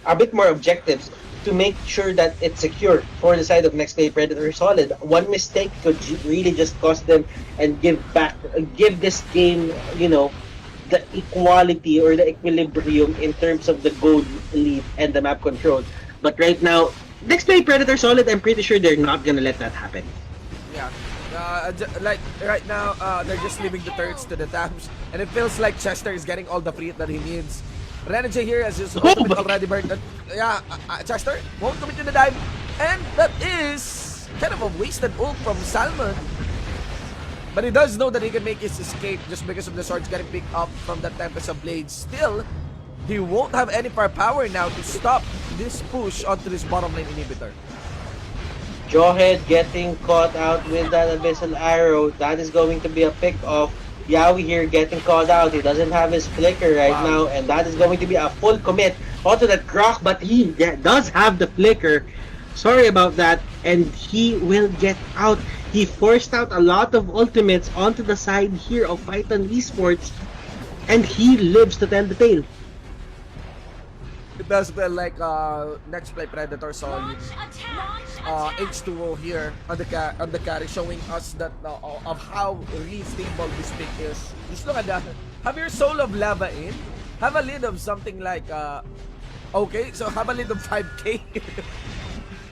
a bit more objectives to make sure that it's secure for the side of Next Play Predator Solid. One mistake could really just cost them and give this game, you know, the equality or the equilibrium in terms of the gold lead and the map control. But right now, Next Play Predator Solid, I'm pretty sure they're not gonna let that happen. Yeah. Like right now, they're just leaving the turrets to the Tams, and it feels like Chester is getting all the free that he needs. Renegade here has just already burned. Chester won't commit to the dive, and that is kind of a wasted ult from Salmon. But he does know that he can make his escape just because of the swords getting picked up from the Tempest of Blades. Still, he won't have any firepower now to stop this push onto this bottom lane inhibitor. Jawhead getting caught out with that Abyssal Arrow. That is going to be a pick off. Yawi here getting caught out. He doesn't have his flicker right now, and that is going to be a full commit onto that Grok, but he does have the flicker. Sorry about that, and he will get out. He forced out a lot of ultimates onto the side here of Python Esports, and he lives to tell the tale. It does feel like next play Predator Solid H2O here on the carry, showing us that of how really stable this pick is. Just look at that. Have your Soul of Lava in. Have a lead of something like okay, so have a lead of 5k.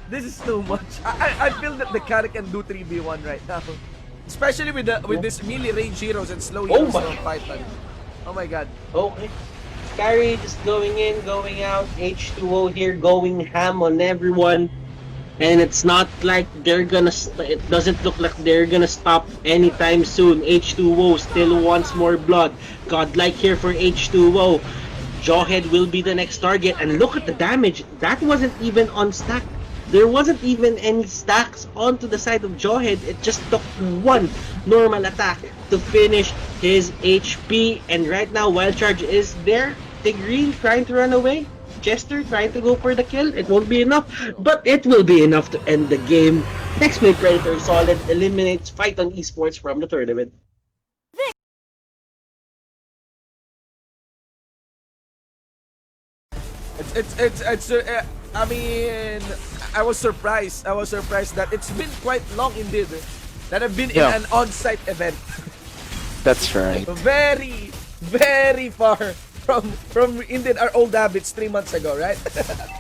This is too much. I feel that the carry can do 3v1 right now, especially with this melee range heroes and slow heroes from Python. Oh my god. Okay. Carry just going in, going out. H2O here going ham on everyone. And it's not like they're gonna... It doesn't look like they're gonna stop anytime soon. H2O still wants more blood. Godlike here for H2O. Jawhead will be the next target. And look at the damage. That wasn't even on stack. There wasn't even any stacks onto the side of Jawhead. It just took one normal attack to finish his HP. And right now, Wild Charge is there. Tigreal trying to run away. Chester trying to go for the kill. It won't be enough, but it will be enough to end the game. Next play Predator Solid eliminates Fight on Esports from the tournament. I mean, I was surprised. That it's been quite long indeed that I've been in an on-site event. That's right. Very, very far from indeed our old habits 3 months ago, right?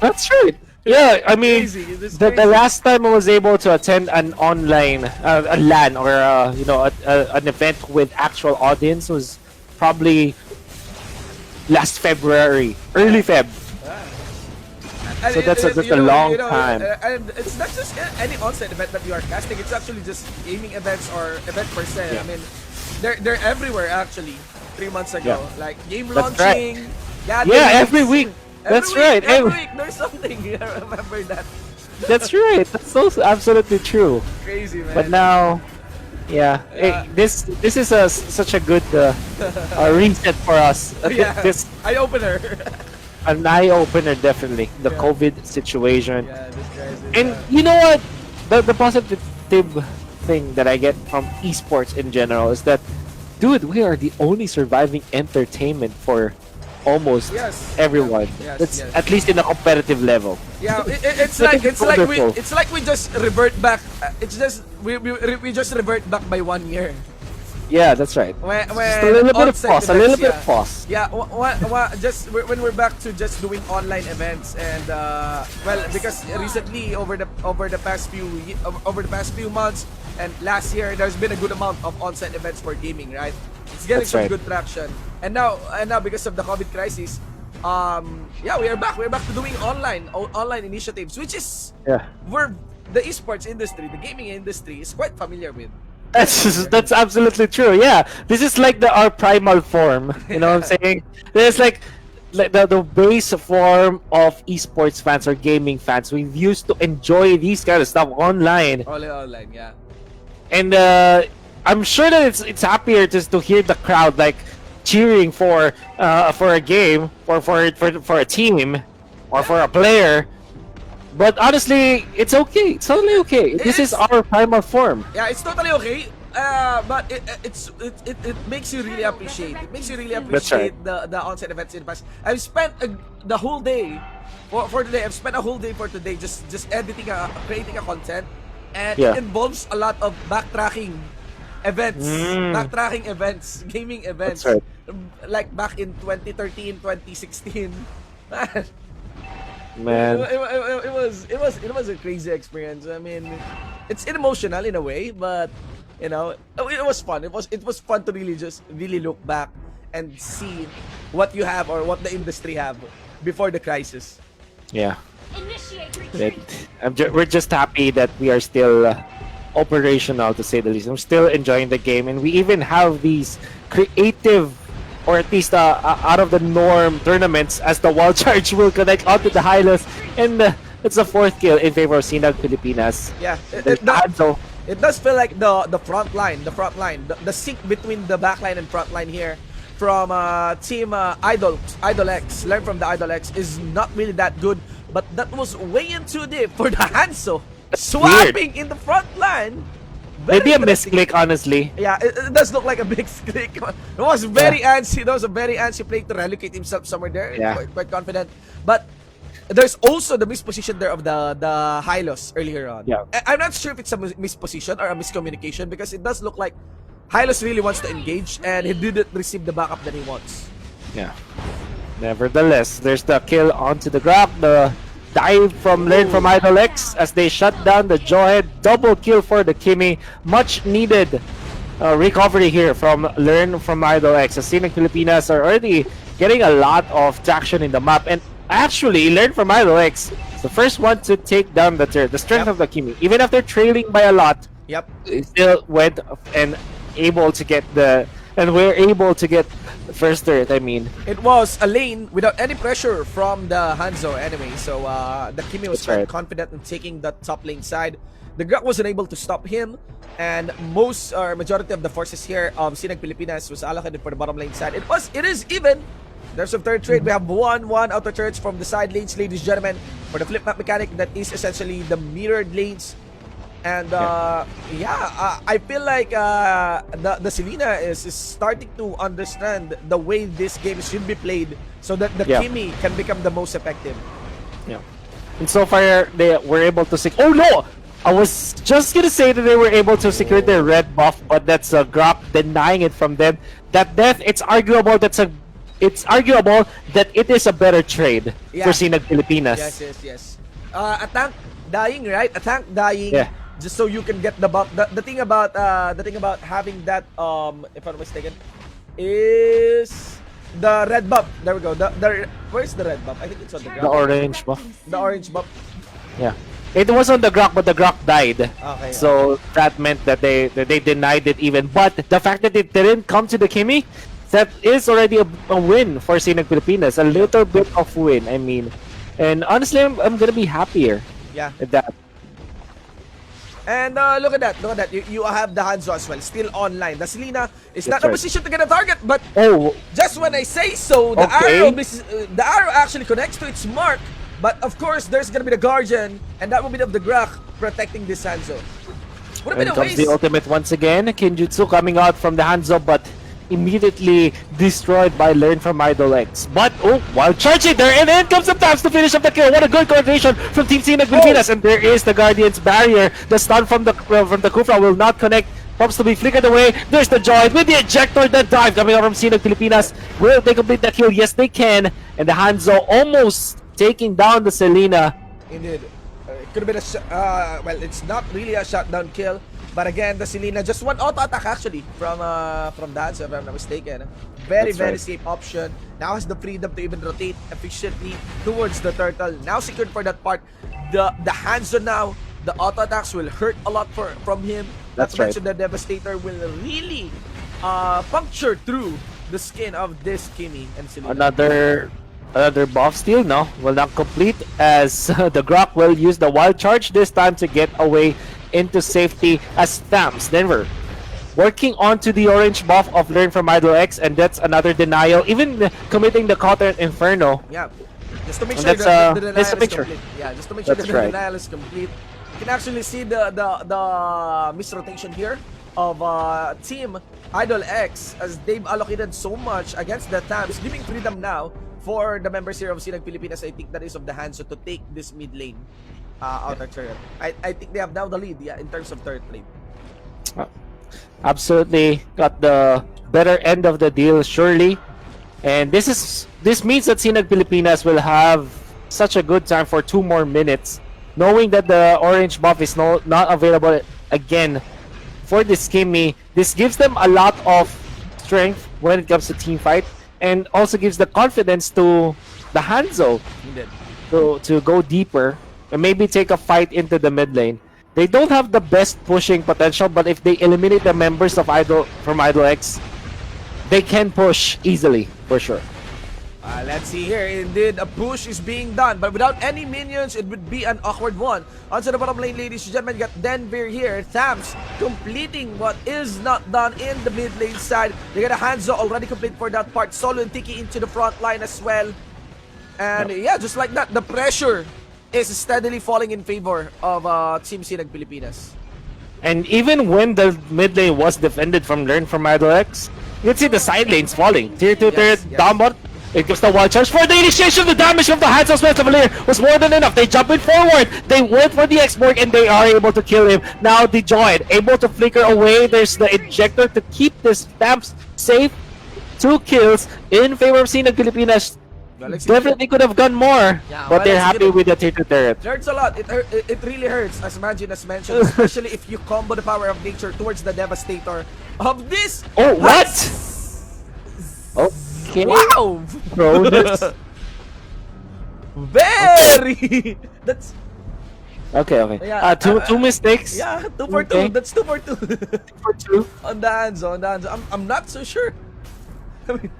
That's right. Yeah, I mean, the last time I was able to attend an online a LAN or you know an event with actual audience was probably last February, early Feb. So that's a long time. And it's not just any on-site event that you are casting. It's actually just gaming events or event per se. Yeah. I mean, they're everywhere actually. 3 months ago, like game That's launching. Right. Yeah, every week. That's right. Every week there's something. I remember that. That's right. That's also absolutely true. Crazy, man. But now, this is such a good reset for us. This eye opener. An eye opener, definitely. The COVID situation. Yeah, this guy's and you know what? The positive thing that I get from esports in general is that, dude, we are the only surviving entertainment for almost everyone. That's at least in a competitive level. Yeah, it's like we just revert back. It's just we just revert back by 1 year. Yeah, that's right. When just a little bit of pause. A little bit of pause. Yeah, just when we're back to just doing online events and well, because recently over the past few months and last year, there's been a good amount of on-site events for gaming, right? It's getting some good traction. And now because of the COVID crisis, we are back. We're back to doing online initiatives, which is where the esports industry, the gaming industry, is quite familiar with. That's absolutely true. Yeah, this is like our primal form. You know what I'm saying? There's like like the base form of esports fans or gaming fans. We used to enjoy these kind of stuff online, Only online, yeah. and I'm sure that it's happier just to hear the crowd like cheering for a game for a team or for a player. But honestly, it's okay. It's totally okay. This is our primal form. Yeah, it's totally okay. But it makes you really appreciate. It makes you really That's right. appreciate the on-site events in the past. I've spent the whole day for today. I've spent a whole day for today just editing creating a content, and Yeah. it involves a lot of backtracking events, gaming events. That's right. Like back in 2013, 2016. Man. Man. It was a crazy experience. I mean, it's emotional in a way, but you know, it was fun. It was fun to really look back and see what you have or what the industry have before the crisis. Yeah. We're just happy that we are still operational, to say the least. I'm still enjoying the game, and we even have these creative, or at least out of the norm tournaments, as the wall charge will connect onto the Hylos, and it's a fourth kill in favor of Sinag Pilipinas. Yeah, So it does feel like the front line, the sync between the back line and front line here from team Idol X, learn from the Idol X, is not really that good, but that was way in too deep for the Hanzo swapping in the front line. Very maybe a interesting. misclick, honestly. Yeah, it does look like a big click. It was very antsy. That was a very antsy play to relocate himself somewhere there. Yeah. Quite confident. But there's also the misposition there of the Hylos earlier on. Yeah. I'm not sure if it's a misposition or a miscommunication, because it does look like Hylos really wants to engage and he didn't receive the backup that he wants. Yeah. Nevertheless, there's the kill onto the grab, the dive from Learn from Idol X as they shut down the Jawhead. Double kill for the Kimi. Much needed recovery here from Learn from Idol X, as Sinag Pilipinas are already getting a lot of traction in the map. And actually, Learn from Idol X is the first one to take down the turret, the strength of the Kimi. Even after trailing by a lot, Yep. they still went and able to get the, and we're able to get the first turret, I mean. It was a lane without any pressure from the Hanzo anyway, so the Kimi was That's quite right. confident in taking the top lane side. The Grak wasn't able to stop him, and most or majority of the forces here of Sinag Pilipinas was allocated for the bottom lane side. It is even. There's a third trade. We have one outer turrets from the side lanes, ladies and gentlemen, for the flip map mechanic that is essentially the mirrored lanes. And I feel like the Selena is starting to understand the way this game should be played, so that the Kimi can become the most effective. Yeah. And so far, they were able to secure. Oh no! I was just gonna say that they were able to secure their red buff, but that's a Grok denying it from them. That death, it's arguable that it is a better trade for Sinag Pilipinas. Yes. A tank dying, right? A tank dying. Yeah. Just so you can get the buff. The thing about having that, if I'm not mistaken, is the red buff. There we go. Where's the red buff? I think it's on the The ground. orange buff. The orange buff. Yeah. It was on the Grok, but the Grok died. Okay. So that meant that they denied it even. But the fact that it didn't come to the Kimi, that is already a win for Sinag Pilipinas. A little bit of win, I mean. And honestly, I'm gonna be happier Yeah. at that. And look at that. You have the Hanzo as well, still online. The Selena is not That's in a right. position to get a target, but Oh, just when I say so, the arrow actually connects to its mark. But of course, there's gonna be the Guardian, and that will be the Grak protecting this Hanzo. Would have and been a comes waste. the ultimate once again. Kinjutsu coming out from the Hanzo, but immediately destroyed by Learn from Idol X. But while charging there, and then comes the taps to finish up the kill. What a good coordination from Team Sinag Pilipinas, and there is the Guardian's barrier. The stun from the Kufra will not connect. Pops to be flickered away. There's the Joy with the ejector. The dive coming out from Sinag Pilipinas. Will they complete the kill? Yes, they can. And the Hanzo almost taking down the Selena. Indeed. It could have been well, it's not really a shutdown kill, but again, the Selena just one auto attack actually from that, so if I'm not mistaken. Very That's right. safe option. Now has the freedom to even rotate efficiently towards the turtle. Now secured for that part. The Hanzo now, the auto attacks will hurt a lot from him. That's Not to right. mention the Devastator will really puncture through the skin of this Kimi and Selena. Another another buff steal. No, will not complete as the Grok will use the wild charge this time to get away into safety as Thams Denver working onto the orange buff of Learn from Idol X, and that's another denial, even committing the Counter Inferno. Yeah, just to make And sure that's, that the denial that's a is picture. complete. Yeah, just to make sure That's that the right. denial is complete. You can actually see the misrotation here of Team Idol X as they've allocated so much against the Thams, giving freedom now for the members here of Sinag Pilipinas. I think that is of the hands to take this mid lane outer turret. I think they have now the lead, yeah, in terms of turret lane. Absolutely got the better end of the deal, surely. And this means that Sinag Pilipinas will have such a good time for 2 more minutes, knowing that the orange buff is not available again for this Kimmy. This gives them a lot of strength when it comes to team fight, and also gives the confidence to the Hanzo Indeed. to go deeper and maybe take a fight into the mid lane. They don't have the best pushing potential, but if they eliminate the members of Idol X, they can push easily for sure. Let's see here. Indeed, a push is being done, but without any minions, it would be an awkward one. Onto the bottom lane, ladies and gentlemen, got Denver here. Thams completing what is not done in the mid lane side. They got a Hanzo already complete for that part. Solo and Tiki into the front line as well. And yeah, just like that, the pressure is steadily falling in favor of Team Sinag Pilipinas. And even when the mid lane was defended from Learn from Idol X, you can see the side lanes falling. Tier 2 turret, down bot. It gives the wild charge for the initiation. The damage from the hands of Cavalier was more than enough. They jump it forward. They went for the X-Borg and they are able to kill him. Now the Joy able to flicker away. There's the ejector to keep this Thams safe. 2 kills in favor of Sinag Pilipinas. Definitely could have gone more, Yeah, but they're well, happy with the tier 2 turret. It hurts a lot. It really hurts, as Manjin has mentioned, especially if you combo the power of nature towards the Devastator of this. Oh, what? Okay. Wow! Bro, that's... Very! That's... Okay. Yeah, two mistakes. Yeah, 2 for 2. Okay. That's 2 for 2. 2 for 2. on the Hanzo. I'm not so sure. I mean,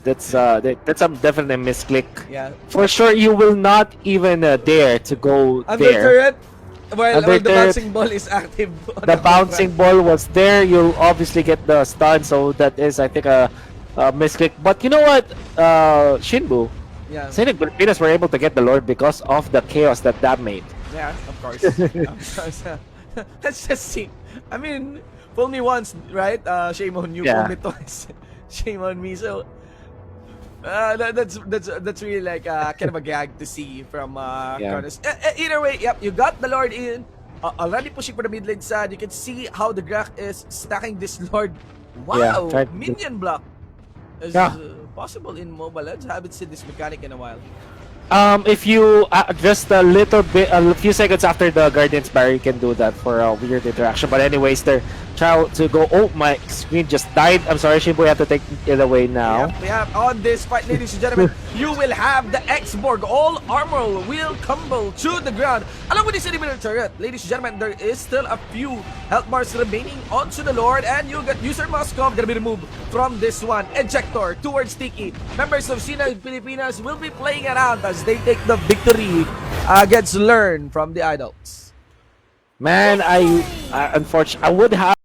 That's definitely a misclick. yeah. For sure, you will not even dare to go Under there. turret, while Under the turret, bouncing ball is active. on The the bouncing ball was there. You'll obviously get the stun, so that is, I think, a misclick. But you know what, Shinbu, Yeah, Sinag Pilipinas were able to get the Lord because of the chaos that made. yeah, of course. Of course. Let's just see. I mean, fool me once, right? Shame on you. Yeah. Fool me twice. Shame on me. So, that's really like kind of a gag to see from Cronus. Either way, yep, you got the Lord in. Already pushing for the mid lane side. You can see how the Grok is stacking this Lord. Wow, tried to- minion block is Yeah. possible in Mobile Legends. Haven't seen this mechanic in a while. If you just a little bit, a few seconds after the Guardian's Barrier, you can do that for a weird interaction. But anyways, they're trying to go. Oh, my screen just died. I'm sorry, Shimbo, you have to take it away now. Yep, on this fight, ladies and gentlemen, you will have the X-Borg. All armor will crumble to the ground. Along with this enemy turret, ladies and gentlemen, there is still a few health bars remaining onto the Lord, and you got User Moskov gonna be removed from this one. Ejector towards Tiki. Members of Sinag Pilipinas will be playing around as they take the victory against Learn from the Idols. Man, unfortunately, I would have